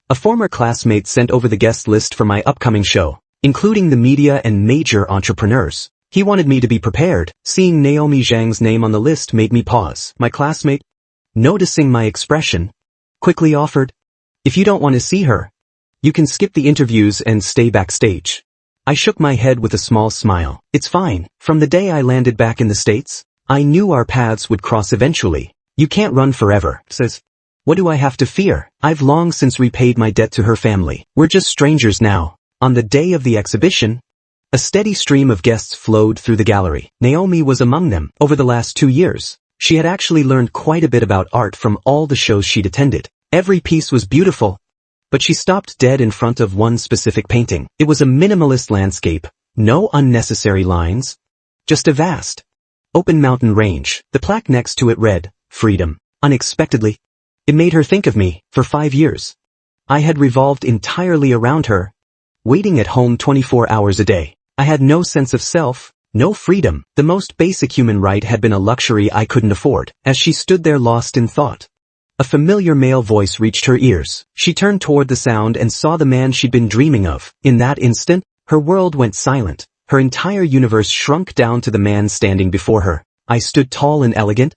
a former classmate sent over the guest list for my upcoming show, including the media and major entrepreneurs. He wanted me to be prepared. Seeing Naomi Zhang's name on the list made me pause. My classmate, noticing my expression, quickly offered, "If you don't want to see her, you can skip the interviews and stay backstage." I shook my head with a small smile. "It's fine. From the day I landed back in the States, I knew our paths would cross eventually. You can't run forever," says. What do I have to fear? I've long since repaid my debt to her family. We're just strangers now. On the day of the exhibition, a steady stream of guests flowed through the gallery. Naomi was among them. Over the last 2 years, she had actually learned quite a bit about art from all the shows she'd attended. Every piece was beautiful, but she stopped dead in front of one specific painting. It was a minimalist landscape, no unnecessary lines, just a vast, open mountain range. The plaque next to it read, "Freedom." Unexpectedly, it made her think of me. For 5 years, I had revolved entirely around her, waiting at home 24 hours a day. I had no sense of self, no freedom. The most basic human right had been a luxury I couldn't afford. As she stood there lost in thought, a familiar male voice reached her ears. She turned toward the sound and saw the man she'd been dreaming of. In that instant, her world went silent. Her entire universe shrunk down to the man standing before her. I stood tall and elegant,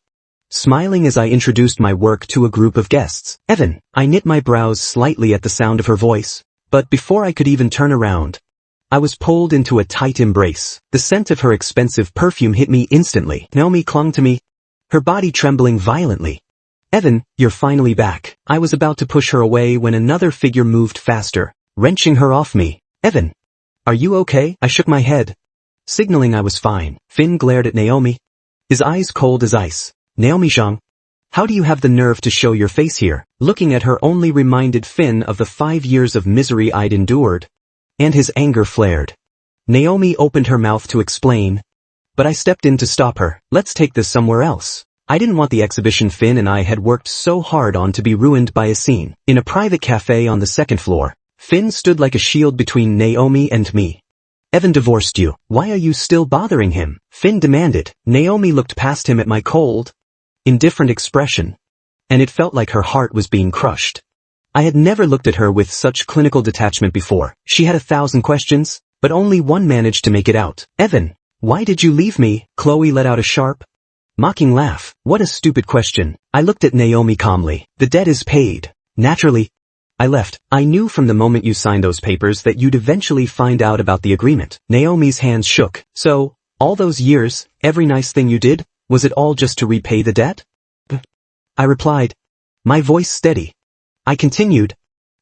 smiling as I introduced my work to a group of guests. "Evan." I knit my brows slightly at the sound of her voice, but before I could even turn around, I was pulled into a tight embrace. The scent of her expensive perfume hit me instantly. Naomi clung to me, her body trembling violently. "Evan, you're finally back." I was about to push her away when another figure moved faster, wrenching her off me. "Evan, are you okay?" I shook my head, signaling I was fine. Finn glared at Naomi, his eyes cold as ice. "Naomi Zhang, how do you have the nerve to show your face here?" Looking at her only reminded Finn of the 5 years of misery I'd endured, and his anger flared. Naomi opened her mouth to explain, but I stepped in to stop her. "Let's take this somewhere else." I didn't want the exhibition Finn and I had worked so hard on to be ruined by a scene. In a private cafe on the 2nd floor, Finn stood like a shield between Naomi and me. "Evan divorced you. Why are you still bothering him?" Finn demanded. Naomi looked past him at my cold, indifferent expression, and it felt like her heart was being crushed. I had never looked at her with such clinical detachment before. She had 1,000 questions, but only one managed to make it out. "Evan, why did you leave me?" Chloe let out a sharp, mocking laugh. "What a stupid question." I looked at Naomi calmly. "The debt is paid. Naturally, I left. I knew from the moment you signed those papers that you'd eventually find out about the agreement." Naomi's hands shook. "So, all those years, every nice thing you did, was it all just to repay the debt?" I replied, my voice steady. I continued,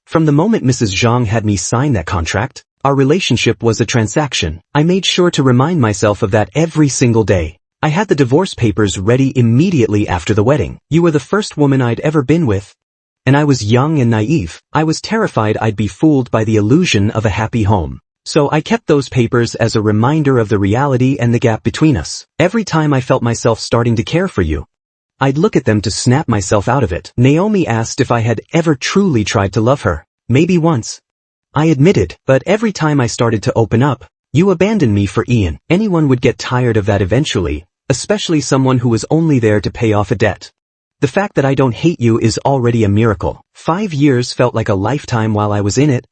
"From the moment Mrs. Zhang had me sign that contract, our relationship was a transaction. I made sure to remind myself of that every single day. I had the divorce papers ready immediately after the wedding. You were the first woman I'd ever been with, and I was young and naive. I was terrified I'd be fooled by the illusion of a happy home. So I kept those papers as a reminder of the reality and the gap between us. Every time I felt myself starting to care for you, I'd look at them to snap myself out of it." Naomi asked if I had ever truly tried to love her. "Maybe once," I admitted, "but every time I started to open up, you abandoned me for Ian." Anyone would get tired of that eventually, especially someone who was only there to pay off a debt. The fact that I don't hate you is already a miracle. 5 years felt like a lifetime while I was in it,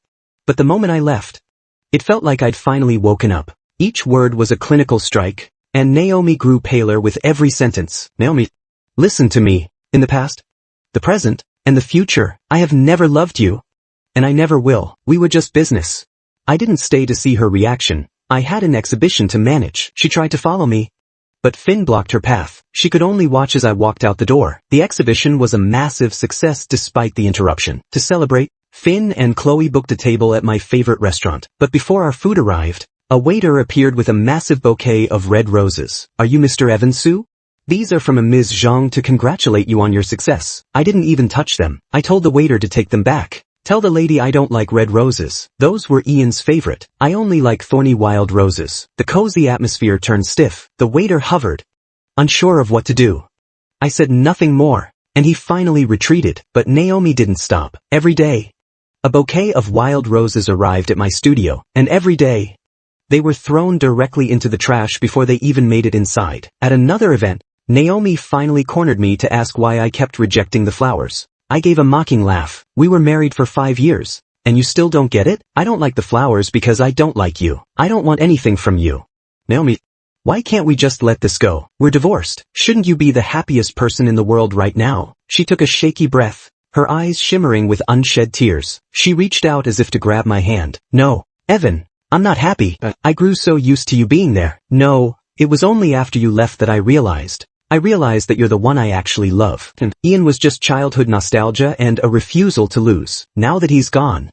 but the moment I left, it felt like I'd finally woken up. Each word was a clinical strike, And Naomi grew paler with every sentence. Naomi, listen to me. In the past, the present, and the future, I have never loved you. And I never will. We were just business. I didn't stay to see her reaction. I had an exhibition to manage. She tried to follow me, but Finn blocked her path. She could only watch as I walked out the door. The exhibition was a massive success despite the interruption. To celebrate, Finn and Chloe booked a table at my favorite restaurant. But before our food arrived, a waiter appeared with a massive bouquet of red roses. Are you Mr. Evansu? These are from a Ms. Zhang to congratulate you on your success. I didn't even touch them. I told the waiter to take them back. Tell the lady I don't like red roses. Those were Ian's favorite. I only like thorny wild roses. The cozy atmosphere turned stiff. The waiter hovered, unsure of what to do. I said nothing more, and he finally retreated. But Naomi didn't stop. Every day, a bouquet of wild roses arrived at my studio, and every day, they were thrown directly into the trash before they even made it inside. At another event, Naomi finally cornered me to ask why I kept rejecting the flowers. I gave a mocking laugh. We were married for 5 years, and you still don't get it? I don't like the flowers because I don't like you. I don't want anything from you. Naomi, why can't we just let this go? We're divorced. Shouldn't you be the happiest person in the world right now? She took a shaky breath, her eyes shimmering with unshed tears. She reached out as if to grab my hand. No, Evan, I'm not happy. I grew so used to you being there. No, it was only after you left that I realized that you're the one I actually love. Ian was just childhood nostalgia and a refusal to lose. Now that he's gone,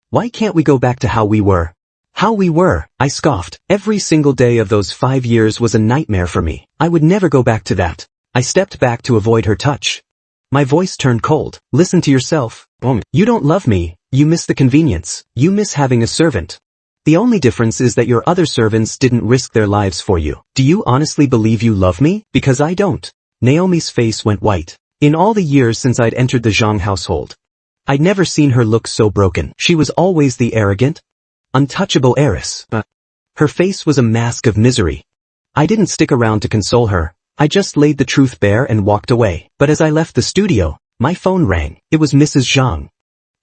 why can't we go back to how we were? How we were, I scoffed. Every single day of those 5 years was a nightmare for me. I would never go back to that. I stepped back to avoid her touch. My voice turned cold. Listen to yourself. You don't love me. You miss the convenience. You miss having a servant. The only difference is that your other servants didn't risk their lives for you. Do you honestly believe you love me? Because I don't. Naomi's face went white. In all the years since I'd entered the Zhang household, I'd never seen her look so broken. She was always the arrogant, untouchable heiress. Her face was a mask of misery. I didn't stick around to console her. I just laid the truth bare and walked away. But as I left the studio, my phone rang. It was Mrs. Zhang.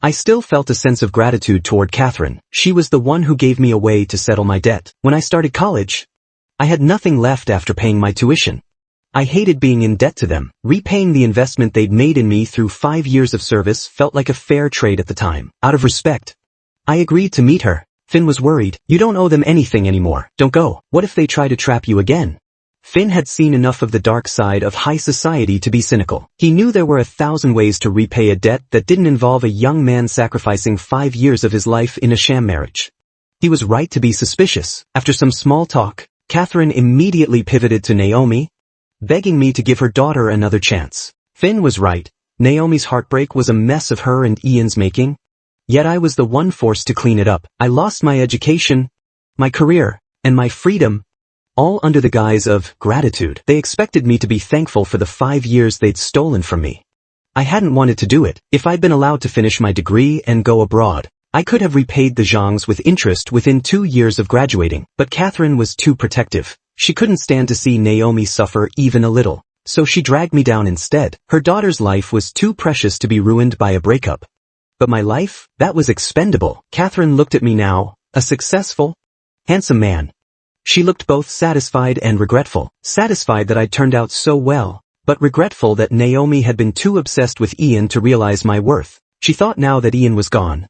I still felt a sense of gratitude toward Catherine. She was the one who gave me a way to settle my debt. When I started college, I had nothing left after paying my tuition. I hated being in debt to them. Repaying the investment they'd made in me through 5 years of service felt like a fair trade at the time. Out of respect, I agreed to meet her. Finn was worried. You don't owe them anything anymore. Don't go. What if they try to trap you again? Finn had seen enough of the dark side of high society to be cynical. He knew there were 1,000 ways to repay a debt that didn't involve a young man sacrificing 5 years of his life in a sham marriage. He was right to be suspicious. After some small talk, Catherine immediately pivoted to Naomi, begging me to give her daughter another chance. Finn was right. Naomi's heartbreak was a mess of her and Ian's making. Yet I was the one forced to clean it up. I lost my education, my career, and my freedom, all under the guise of gratitude. They expected me to be thankful for the 5 years they'd stolen from me. I hadn't wanted to do it. If I'd been allowed to finish my degree and go abroad, I could have repaid the Zhangs with interest within 2 years of graduating. But Catherine was too protective. She couldn't stand to see Naomi suffer even a little, so she dragged me down instead. Her daughter's life was too precious to be ruined by a breakup. But my life, that was expendable. Catherine looked at me now, a successful, handsome man. She looked both satisfied and regretful. Satisfied that I'd turned out so well, but regretful that Naomi had been too obsessed with Ian to realize my worth. She thought now that Ian was gone,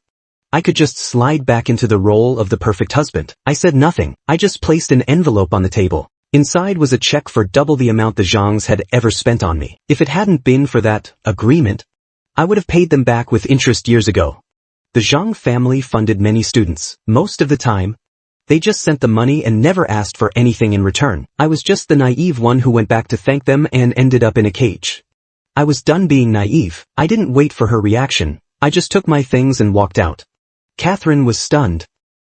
I could just slide back into the role of the perfect husband. I said nothing. I just placed an envelope on the table. Inside was a check for double the amount the Zhangs had ever spent on me. If it hadn't been for that agreement, I would have paid them back with interest years ago. The Zhang family funded many students. Most of the time, they just sent the money and never asked for anything in return. I was just the naive one who went back to thank them and ended up in a cage. I was done being naive. I didn't wait for her reaction. I just took my things and walked out. Catherine was stunned.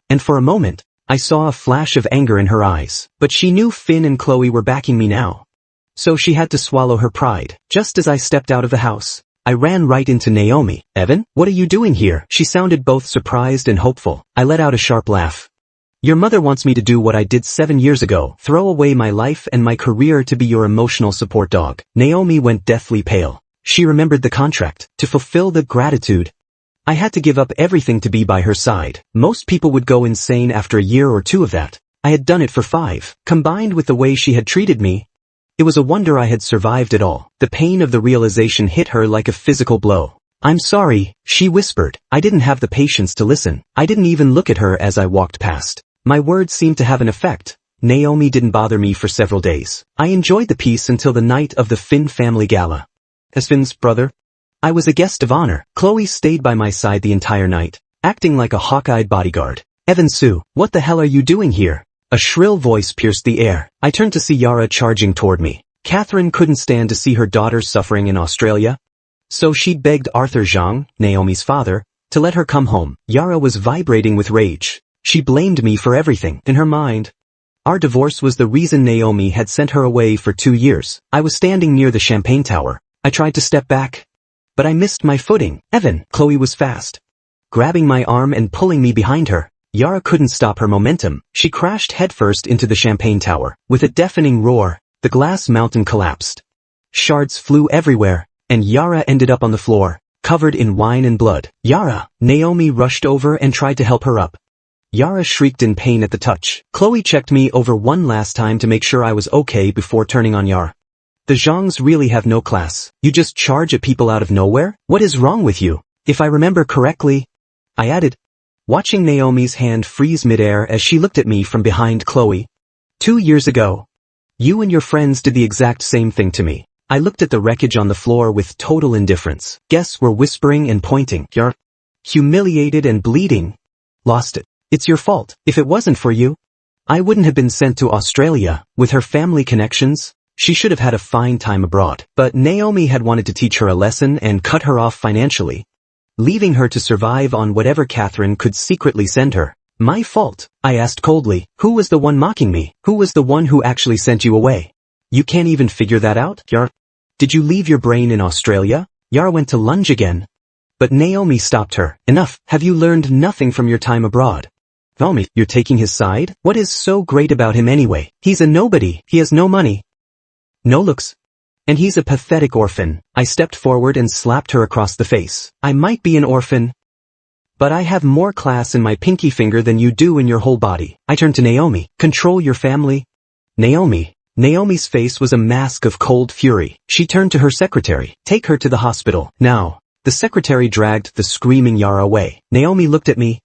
And for a moment, I saw a flash of anger in her eyes. But she knew Finn and Chloe were backing me now. So she had to swallow her pride. Just as I stepped out of the house, I ran right into Naomi. Evan, what are you doing here? She sounded both surprised and hopeful. I let out a sharp laugh. Your mother wants me to do what I did 7 years ago, throw away my life and my career to be your emotional support dog. Naomi went deathly pale. She remembered the contract. To fulfill the gratitude, I had to give up everything to be by her side. Most people would go insane after a year or two of that. I had done it for 5. Combined with the way she had treated me, it was a wonder I had survived it all. The pain of the realization hit her like a physical blow. I'm sorry, she whispered. I didn't have the patience to listen. I didn't even look at her as I walked past. My words seemed to have an effect. Naomi didn't bother me for several days. I enjoyed the peace until the night of the Finn family gala. As Finn's brother, I was a guest of honor. Chloe stayed by my side the entire night, acting like a hawk-eyed bodyguard. Evan-Su, what the hell are you doing here? A shrill voice pierced the air. I turned to see Yara charging toward me. Catherine couldn't stand to see her daughter suffering in Australia, so she begged Arthur Zhang, Naomi's father, to let her come home. Yara was vibrating with rage. She blamed me for everything. In her mind, our divorce was the reason Naomi had sent her away for 2 years. I was standing near the champagne tower. I tried to step back, but I missed my footing. Evan, Chloe was fast, grabbing my arm and pulling me behind her. Yara couldn't stop her momentum. She crashed headfirst into the champagne tower. With a deafening roar, the glass mountain collapsed. Shards flew everywhere, and Yara ended up on the floor, covered in wine and blood. Yara! Naomi rushed over and tried to help her up. Yara shrieked in pain at the touch. Chloe checked me over one last time to make sure I was okay before turning on Yara. The Zhangs really have no class. You just charge at people out of nowhere? What is wrong with you? If I remember correctly, I added, watching Naomi's hand freeze midair as she looked at me from behind Chloe. 2 years ago, you and your friends did the exact same thing to me. I looked at the wreckage on the floor with total indifference. Guests were whispering and pointing. You're humiliated and bleeding. Lost it. It's your fault. If it wasn't for you, I wouldn't have been sent to Australia. With her family connections, she should have had a fine time abroad. But Naomi had wanted to teach her a lesson and cut her off financially, leaving her to survive on whatever Catherine could secretly send her. My fault? I asked coldly. Who was the one mocking me? Who was the one who actually sent you away? You can't even figure that out, Yara? Did you leave your brain in Australia? Yara went to lunge again, but Naomi stopped her. Enough. Have you learned nothing from your time abroad? Naomi, you're taking his side? What is so great about him anyway? He's a nobody. He has no money, no looks, and he's a pathetic orphan. I stepped forward and slapped her across the face. I might be an orphan, but I have more class in my pinky finger than you do in your whole body. I turned to Naomi. Control your family? Naomi. Naomi's face was a mask of cold fury. She turned to her secretary. Take her to the hospital. Now. The secretary dragged the screaming Yara away. Naomi looked at me,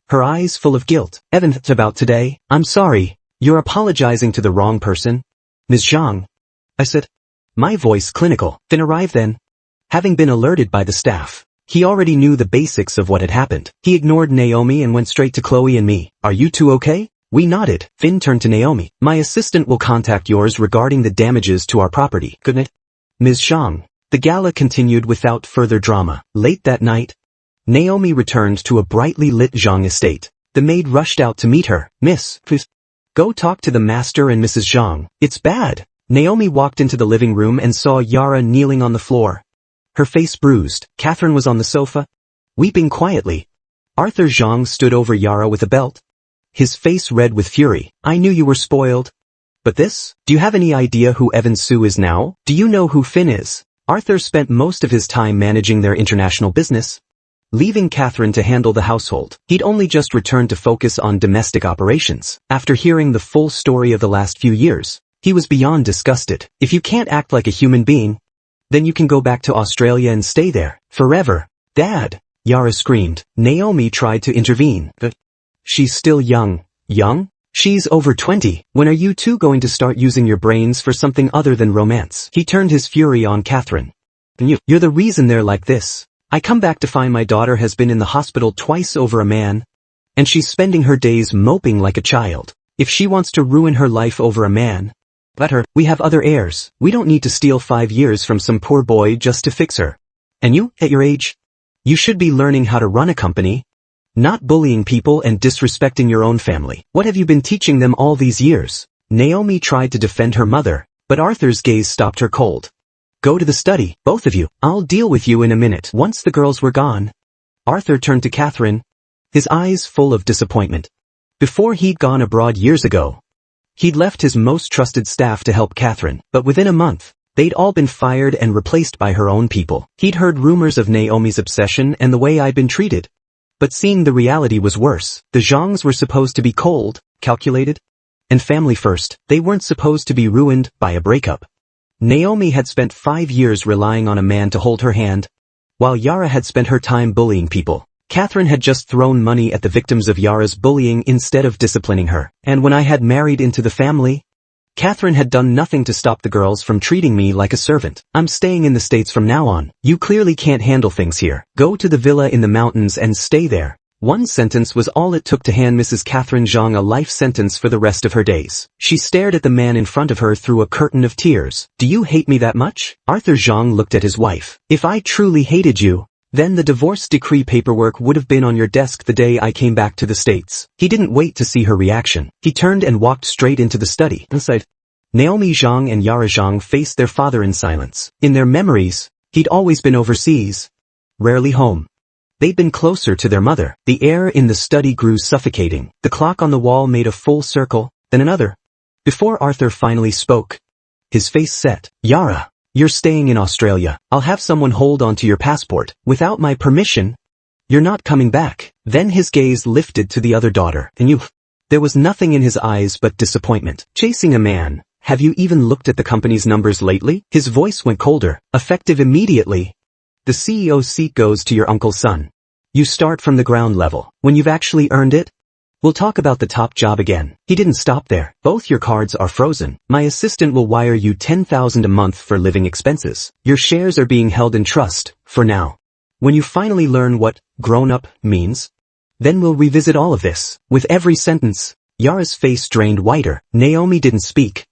her eyes full of guilt. Evan, about today? I'm sorry. You're apologizing to the wrong person. Ms. Zhang, I said, my voice clinical. Finn arrived then, having been alerted by the staff. He already knew the basics of what had happened. He ignored Naomi and went straight to Chloe and me. Are you two okay? We nodded. Finn turned to Naomi. My assistant will contact yours regarding the damages to our property. Good night, Ms. Zhang. The gala continued without further drama. Late that night, Naomi returned to a brightly lit Zhang estate. The maid rushed out to meet her. Miss, please, go talk to the master and Mrs. Zhang. It's bad. Naomi walked into the living room and saw Yara kneeling on the floor, her face bruised. Catherine was on the sofa, weeping quietly. Arthur Zhang stood over Yara with a belt, his face red with fury. I knew you were spoiled. But this? Do you have any idea who Evan-Su is now? Do you know who Finn is? Arthur spent most of his time managing their international business, leaving Catherine to handle the household. He'd only just returned to focus on domestic operations. After hearing the full story of the last few years, he was beyond disgusted. If you can't act like a human being, then you can go back to Australia and stay there, forever. Dad! Yara screamed. Naomi tried to intervene. But she's still young. Young? She's over 20. When are you two going to start using your brains for something other than romance? He turned his fury on Catherine. You're the reason they're like this. I come back to find my daughter has been in the hospital twice over a man, and she's spending her days moping like a child. If she wants to ruin her life over a man, let her. We have other heirs. We don't need to steal 5 years from some poor boy just to fix her. And you, at your age, you should be learning how to run a company, not bullying people and disrespecting your own family. What have you been teaching them all these years? Naomi tried to defend her mother, but Arthur's gaze stopped her cold. Go to the study, both of you. I'll deal with you in a minute. Once the girls were gone, Arthur turned to Catherine, his eyes full of disappointment. Before he'd gone abroad years ago, he'd left his most trusted staff to help Catherine, but within a month, they'd all been fired and replaced by her own people. He'd heard rumors of Naomi's obsession and the way I'd been treated, but seeing the reality was worse. The Zhangs were supposed to be cold, calculated, and family first. They weren't supposed to be ruined by a breakup. Naomi had spent 5 years relying on a man to hold her hand, while Yara had spent her time bullying people. Catherine had just thrown money at the victims of Yara's bullying instead of disciplining her. And when I had married into the family, Catherine had done nothing to stop the girls from treating me like a servant. I'm staying in the States from now on. You clearly can't handle things here. Go to the villa in the mountains and stay there. One sentence was all it took to hand Mrs. Catherine Zhang a life sentence for the rest of her days. She stared at the man in front of her through a curtain of tears. Do you hate me that much? Arthur Zhang looked at his wife. If I truly hated you, then the divorce decree paperwork would have been on your desk the day I came back to the States. He didn't wait to see her reaction. He turned and walked straight into the study. Inside, Naomi Zhang and Yara Zhang faced their father in silence. In their memories, he'd always been overseas, rarely home. They'd been closer to their mother. The air in the study grew suffocating. The clock on the wall made a full circle, then another. Before Arthur finally spoke, his face set. Yara, you're staying in Australia. I'll have someone hold onto your passport. Without my permission, you're not coming back. Then his gaze lifted to the other daughter. And you? There was nothing in his eyes but disappointment. Chasing a man. Have you even looked at the company's numbers lately? His voice went colder, effective immediately. The CEO seat goes to your uncle's son. You start from the ground level. When you've actually earned it, we'll talk about the top job again. He didn't stop there. Both your cards are frozen. My assistant will wire you $10,000 a month for living expenses. Your shares are being held in trust, for now. When you finally learn what grown-up means, then we'll revisit all of this. With every sentence, Yara's face drained whiter. Naomi didn't speak,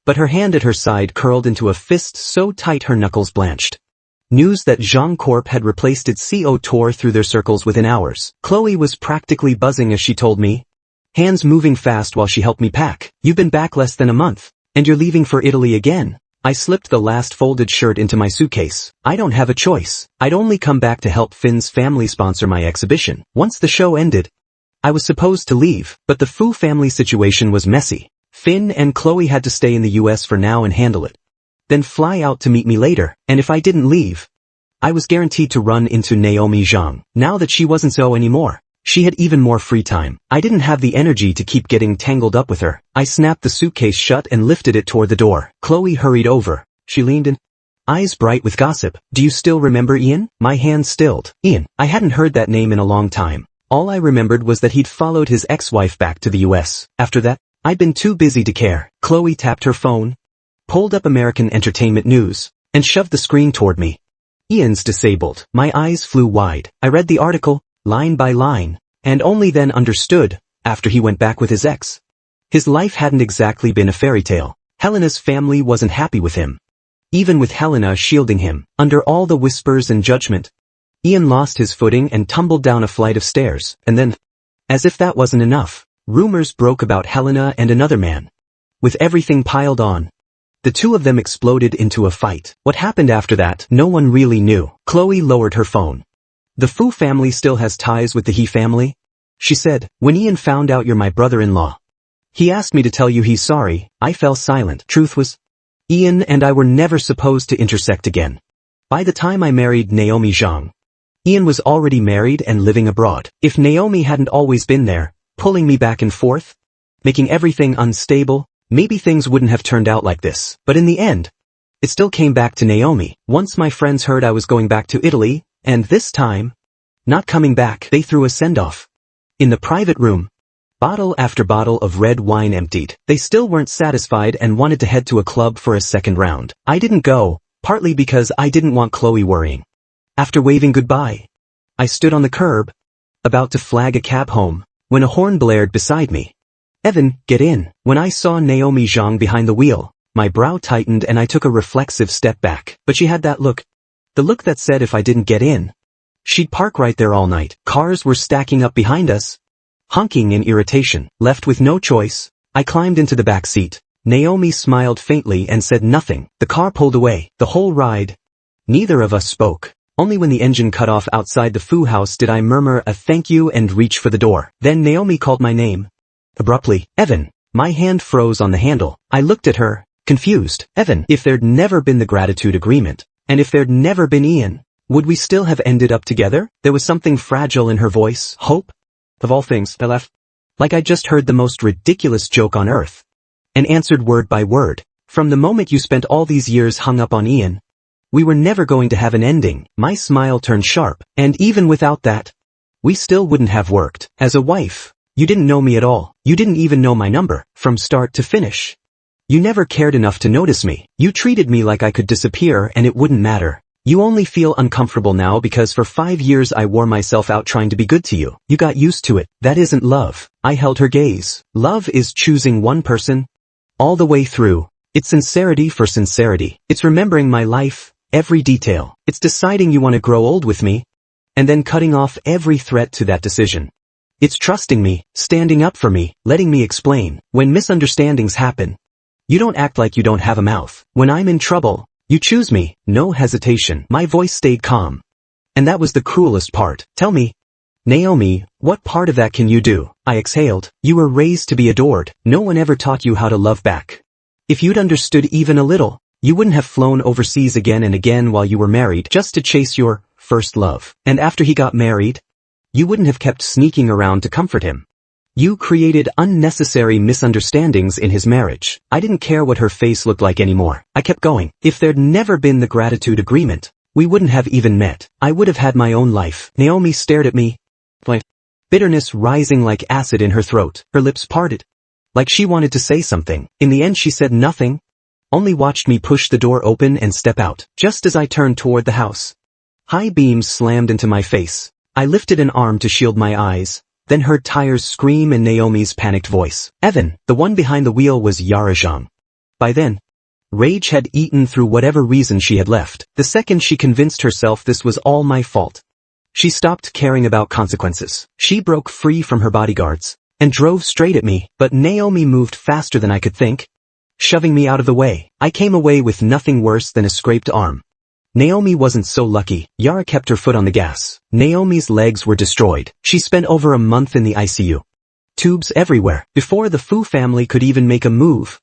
but her hand at her side curled into a fist so tight her knuckles blanched. News that Zhang Corp had replaced its CEO tore through their circles within hours. Chloe was practically buzzing as she told me, hands moving fast while she helped me pack. You've been back less than a month, and you're leaving for Italy again. I slipped the last folded shirt into my suitcase. I don't have a choice. I'd only come back to help Finn's family sponsor my exhibition. Once the show ended, I was supposed to leave, but the Fu family situation was messy. Finn and Chloe had to stay in the US for now and handle it, then fly out to meet me later, and if I didn't leave, I was guaranteed to run into Naomi Zhang. Now that she wasn't so anymore, she had even more free time. I didn't have the energy to keep getting tangled up with her. I snapped the suitcase shut and lifted it toward the door. Chloe hurried over. She leaned in, eyes bright with gossip. Do you still remember Ian? My hand stilled. Ian. I hadn't heard that name in a long time. All I remembered was that he'd followed his ex-wife back to the US. After that, I'd been too busy to care. Chloe tapped her phone, pulled up American Entertainment News, and shoved the screen toward me. Ian's disabled. My eyes flew wide. I read the article, line by line, and only then understood, after he went back with his ex. His life hadn't exactly been a fairy tale. Helena's family wasn't happy with him. Even with Helena shielding him, under all the whispers and judgment, Ian lost his footing and tumbled down a flight of stairs, and then, as if that wasn't enough, rumors broke about Helena and another man. With everything piled on, the two of them exploded into a fight. What happened after that, no one really knew. Chloe lowered her phone. The Fu family still has ties with the He family? She said, when Ian found out you're my brother-in-law, he asked me to tell you he's sorry. I fell silent. Truth was, Ian and I were never supposed to intersect again. By the time I married Naomi Zhang, Ian was already married and living abroad. If Naomi hadn't always been there, pulling me back and forth, making everything unstable, maybe things wouldn't have turned out like this. But in the end, it still came back to Naomi. Once my friends heard I was going back to Italy, and this time, not coming back, they threw a send-off. In the private room, bottle after bottle of red wine emptied. They still weren't satisfied and wanted to head to a club for a second round. I didn't go, partly because I didn't want Chloe worrying. After waving goodbye, I stood on the curb, about to flag a cab home, when a horn blared beside me. Evan, get in. When I saw Naomi Zhang behind the wheel, my brow tightened and I took a reflexive step back. But she had that look. The look that said if I didn't get in, she'd park right there all night. Cars were stacking up behind us, honking in irritation. Left with no choice, I climbed into the back seat. Naomi smiled faintly and said nothing. The car pulled away. The whole ride, neither of us spoke. Only when the engine cut off outside the Fu house did I murmur a thank you and reach for the door. Then Naomi called my name. Abruptly, Evan. My hand froze on the handle. I looked at her, confused. Evan, if there'd never been the gratitude agreement, and if there'd never been Ian, would we still have ended up together? There was something fragile in her voice. Hope? Of all things, I laughed. Like I just heard the most ridiculous joke on earth. and answered word by word. From the moment you spent all these years hung up on Ian, we were never going to have an ending. My smile turned sharp, and even without that, we still wouldn't have worked. As a wife, you didn't know me at all. You didn't even know my number, from start to finish. You never cared enough to notice me. You treated me like I could disappear and it wouldn't matter. You only feel uncomfortable now because for 5 years I wore myself out trying to be good to you. You got used to it. That isn't love. I held her gaze. Love is choosing one person all the way through. It's sincerity for sincerity. It's remembering my life, every detail. It's deciding you want to grow old with me, and then cutting off every threat to that decision. It's trusting me, standing up for me, letting me explain. When misunderstandings happen, you don't act like you don't have a mouth. When I'm in trouble, you choose me, no hesitation. My voice stayed calm. And that was the cruelest part. Tell me, Naomi, what part of that can you do? I exhaled. You were raised to be adored. No one ever taught you how to love back. If you'd understood even a little, you wouldn't have flown overseas again and again while you were married just to chase your first love. And after he got married, you wouldn't have kept sneaking around to comfort him. You created unnecessary misunderstandings in his marriage. I didn't care what her face looked like anymore. I kept going. If there'd never been the gratitude agreement, we wouldn't have even met. I would have had my own life. Naomi stared at me, bitterness rising like acid in her throat. Her lips parted, like she wanted to say something. In the end she said nothing, only watched me push the door open and step out. Just as I turned toward the house, high beams slammed into my face. I lifted an arm to shield my eyes, then heard tires scream and Naomi's panicked voice. Evan, the one behind the wheel, was Yara Zhang. By then, rage had eaten through whatever reason she had left. The second she convinced herself this was all my fault, she stopped caring about consequences. She broke free from her bodyguards and drove straight at me, but Naomi moved faster than I could think, shoving me out of the way. I came away with nothing worse than a scraped arm. Naomi wasn't so lucky. Yara kept her foot on the gas. Naomi's legs were destroyed. She spent over a month in the ICU. Tubes everywhere. Before the Fu family could even make a move,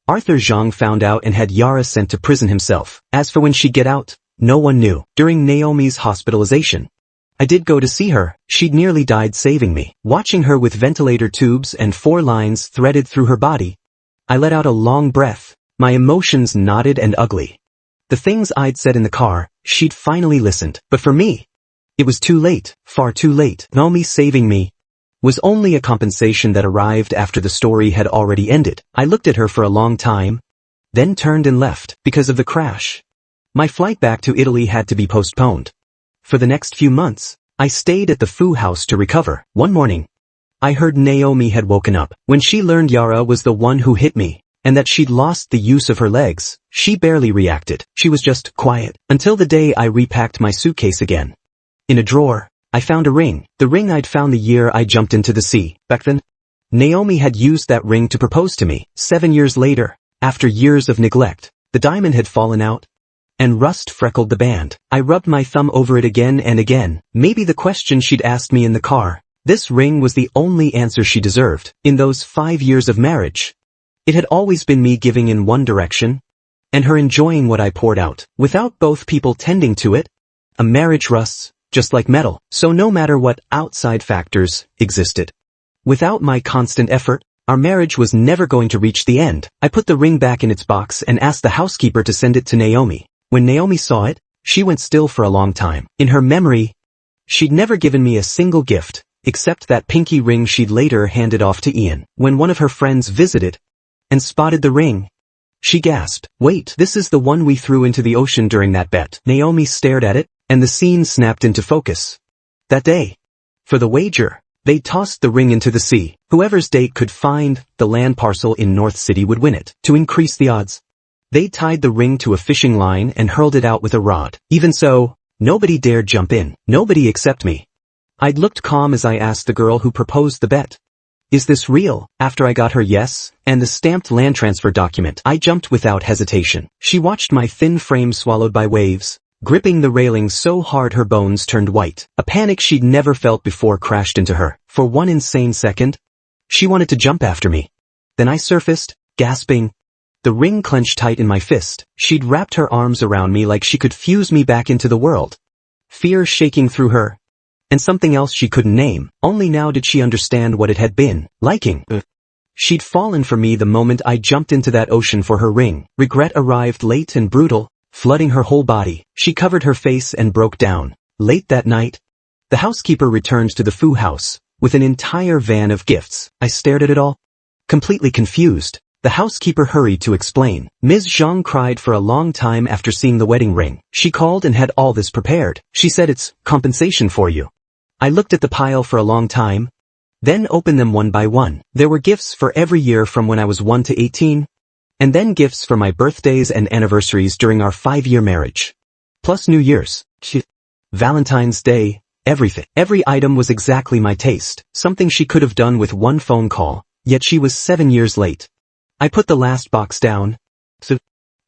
Arthur Zhang found out and had Yara sent to prison himself. As for when she'd get out, no one knew. During Naomi's hospitalization, I did go to see her. She'd nearly died saving me. Watching her with ventilator tubes and 4 lines threaded through her body, I let out a long breath. My emotions knotted and ugly. The things I'd said in the car, she'd finally listened. But for me, it was too late, far too late. Naomi saving me was only a compensation that arrived after the story had already ended. I looked at her for a long time, then turned and left. Because of the crash, my flight back to Italy had to be postponed. For the next few months, I stayed at the Fu house to recover. One morning, I heard Naomi had woken up. When she learned Yara was the one who hit me, and that she'd lost the use of her legs, she barely reacted. She was just quiet. Until the day I repacked my suitcase again. In a drawer, I found a ring. The ring I'd found the year I jumped into the sea. Back then, Naomi had used that ring to propose to me. 7 years later, after years of neglect, the diamond had fallen out, and rust freckled the band. I rubbed my thumb over it again and again. Maybe the question she'd asked me in the car. This ring was the only answer she deserved. In those 5 years of marriage, it had always been me giving in one direction, and her enjoying what I poured out. Without both people tending to it, a marriage rusts, just like metal. So no matter what outside factors existed, without my constant effort, our marriage was never going to reach the end. I put the ring back in its box and asked the housekeeper to send it to Naomi. When Naomi saw it, she went still for a long time. In her memory, she'd never given me a single gift, except that pinky ring she'd later handed off to Ian. When one of her friends visited and spotted the ring, she gasped, "Wait, this is the one we threw into the ocean during that bet." Naomi stared at it, and the scene snapped into focus. That day, for the wager, they tossed the ring into the sea. Whoever's date could find the land parcel in North City would win it. To increase the odds, they tied the ring to a fishing line and hurled it out with a rod. Even so, nobody dared jump in. Nobody except me. I'd looked calm as I asked the girl who proposed the bet, "Is this real?" After I got her yes, and the stamped land transfer document, I jumped without hesitation. She watched my thin frame swallowed by waves, gripping the railing so hard her bones turned white. A panic she'd never felt before crashed into her. For one insane second, she wanted to jump after me. Then I surfaced, gasping, the ring clenched tight in my fist. She'd wrapped her arms around me like she could fuse me back into the world. Fear shaking through her, and something else she couldn't name. Only now did she understand what it had been. Liking She'd fallen for me the moment I jumped into that ocean for her ring. Regret arrived late and brutal, flooding her whole body. She covered her face and broke down. Late that night, the housekeeper returned to the Fu house with an entire van of gifts. I stared at it all, completely confused. The housekeeper hurried to explain. Ms. Zhang cried for a long time after seeing the wedding ring. She called and had all this prepared. She said, "It's compensation for you." I looked at the pile for a long time, then opened them one by one. There were gifts for every year from when I was 1 to 18, and then gifts for my birthdays and anniversaries during our 5-year marriage. Plus New Year's, Valentine's Day, everything. Every item was exactly my taste, something she could have done with one phone call, yet she was 7 years late. I put the last box down,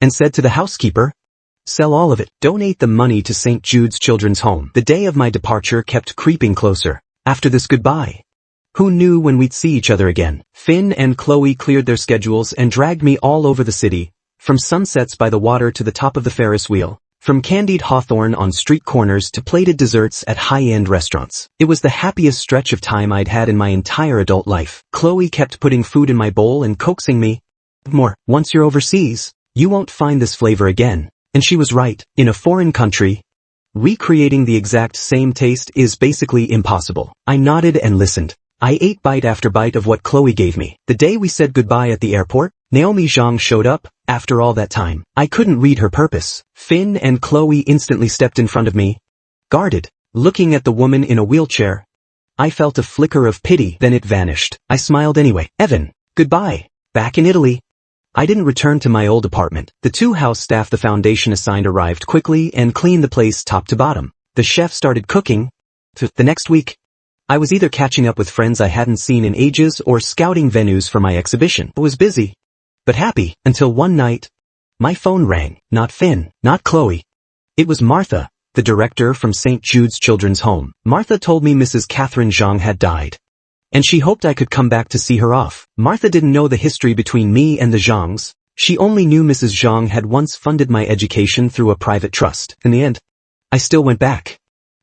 and said to the housekeeper, "Sell all of it. Donate the money to St. Jude's Children's Home." The day of my departure kept creeping closer. After this goodbye, who knew when we'd see each other again? Finn and Chloe cleared their schedules and dragged me all over the city, from sunsets by the water to the top of the Ferris wheel, from candied hawthorn on street corners to plated desserts at high-end restaurants. It was the happiest stretch of time I'd had in my entire adult life. Chloe kept putting food in my bowl and coaxing me, "More. Once you're overseas, you won't find this flavor again." And she was right. In a foreign country, recreating the exact same taste is basically impossible. I nodded and listened. I ate bite after bite of what Chloe gave me. The day we said goodbye at the airport, Naomi Zhang showed up. After all that time, I couldn't read her purpose. Finn and Chloe instantly stepped in front of me, guarded. Looking at the woman in a wheelchair, I felt a flicker of pity, then it vanished. I smiled anyway. Evan, goodbye. Back in Italy, I didn't return to my old apartment. The 2 house staff the foundation assigned arrived quickly and cleaned the place top to bottom. The chef started cooking. The next week, I was either catching up with friends I hadn't seen in ages or scouting venues for my exhibition. I was busy, but happy, until one night, my phone rang. Not Finn, not Chloe. It was Martha, the director from St. Jude's Children's Home. Martha told me Mrs. Catherine Zhang had died, and she hoped I could come back to see her off. Martha didn't know the history between me and the Zhangs. She only knew Mrs. Zhang had once funded my education through a private trust. In the end, I still went back.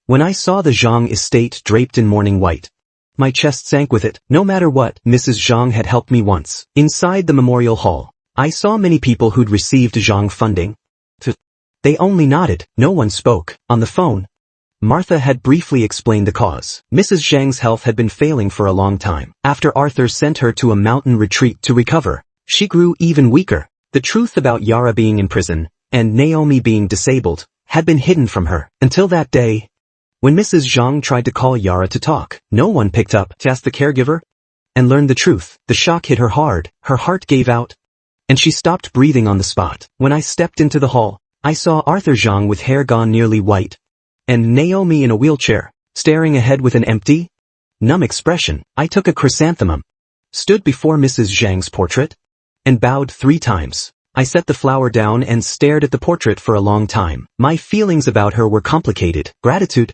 When I saw the Zhang estate draped in mourning white, my chest sank with it. No matter what, Mrs. Zhang had helped me once. Inside the memorial hall, I saw many people who'd received Zhang funding. They only nodded. No one spoke. On the phone, Martha had briefly explained the cause. Mrs. Zhang's health had been failing for a long time. After Arthur sent her to a mountain retreat to recover, she grew even weaker. The truth about Yara being in prison, and Naomi being disabled, had been hidden from her. Until that day, when Mrs. Zhang tried to call Yara to talk, no one picked up to ask the caregiver and learn the truth. The shock hit her hard, her heart gave out, and she stopped breathing on the spot. When I stepped into the hall, I saw Arthur Zhang with hair gone nearly white, and Naomi in a wheelchair, staring ahead with an empty, numb expression. I took a chrysanthemum, stood before Mrs. Zhang's portrait, and bowed 3 times. I set the flower down and stared at the portrait for a long time. My feelings about her were complicated. Gratitude.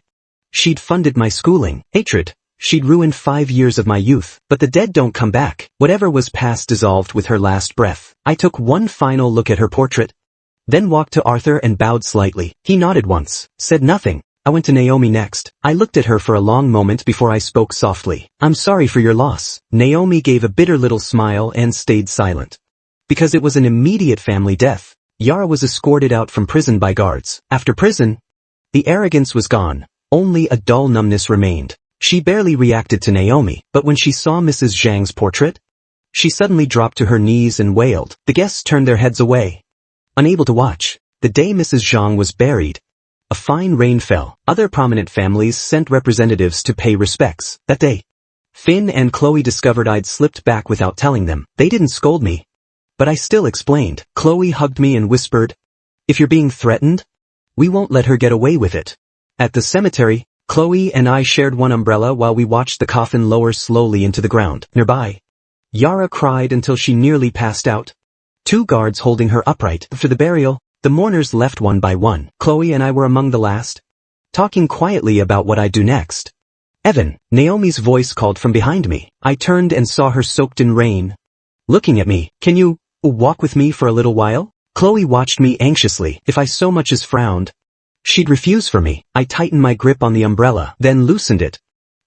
She'd funded my schooling. Hatred. She'd ruined 5 years of my youth. But the dead don't come back. Whatever was past dissolved with her last breath. I took one final look at her portrait, then walked to Arthur and bowed slightly. He nodded once, said nothing. I went to Naomi next. I looked at her for a long moment before I spoke softly. "I'm sorry for your loss." Naomi gave a bitter little smile and stayed silent. Because it was an immediate family death. Yara was escorted out from prison by guards. After prison, the arrogance was gone. Only a dull numbness remained. She barely reacted to Naomi, but when she saw Mrs. Zhang's portrait, she suddenly dropped to her knees and wailed. The guests turned their heads away, unable to watch. The day Mrs. Zhang was buried, a fine rain fell. Other prominent families sent representatives to pay respects. That day, Finn and Chloe discovered I'd slipped back without telling them. They didn't scold me, but I still explained. Chloe hugged me and whispered, "If you're being threatened, we won't let her get away with it." At the cemetery, Chloe and I shared one umbrella while we watched the coffin lower slowly into the ground. Nearby, Yara cried until she nearly passed out, 2 guards holding her upright. For the burial, the mourners left one by one. Chloe and I were among the last, talking quietly about what I'd do next. "Evan," Naomi's voice called from behind me. I turned and saw her soaked in rain, looking at me. "Can you walk with me for a little while?" Chloe watched me anxiously. If I so much as frowned, she'd refuse for me. I tightened my grip on the umbrella, then loosened it,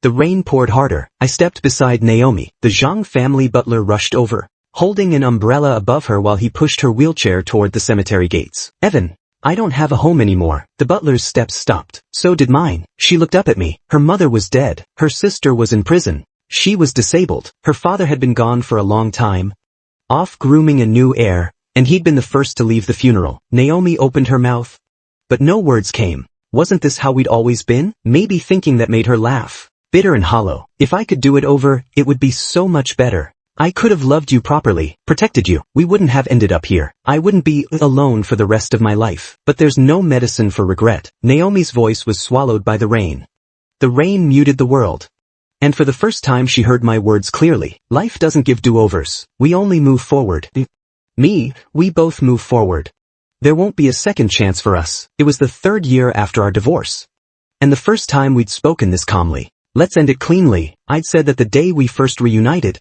The rain poured harder. I stepped beside Naomi. The Zhang family butler rushed over, holding an umbrella above her while he pushed her wheelchair toward the cemetery gates. Evan, I don't have a home anymore. The butler's steps stopped. So did mine. She looked up at me. Her mother was dead. Her sister was in prison. She was disabled. Her father had been gone for a long time, off grooming a new heir, and he'd been the first to leave the funeral. Naomi opened her mouth, but no words came. Wasn't this how we'd always been? Maybe thinking that made her laugh. Bitter and hollow. If I could do it over, it would be so much better. I could have loved you properly, protected you. We wouldn't have ended up here. I wouldn't be alone for the rest of my life. But there's no medicine for regret. Naomi's voice was swallowed by the rain. The rain muted the world. And for the first time she heard my words clearly. Life doesn't give do-overs. We only move forward. We both move forward. There won't be a second chance for us. It was the 3rd year after our divorce. And the first time we'd spoken this calmly. Let's end it cleanly. I'd said that the day we first reunited.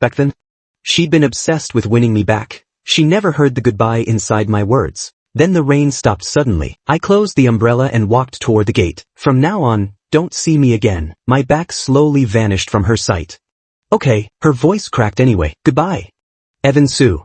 Back then, she'd been obsessed with winning me back. She never heard the goodbye inside my words. Then the rain stopped suddenly. I closed the umbrella and walked toward the gate. From now on, don't see me again. My back slowly vanished from her sight. Okay, her voice cracked anyway. Goodbye. Evan Sue.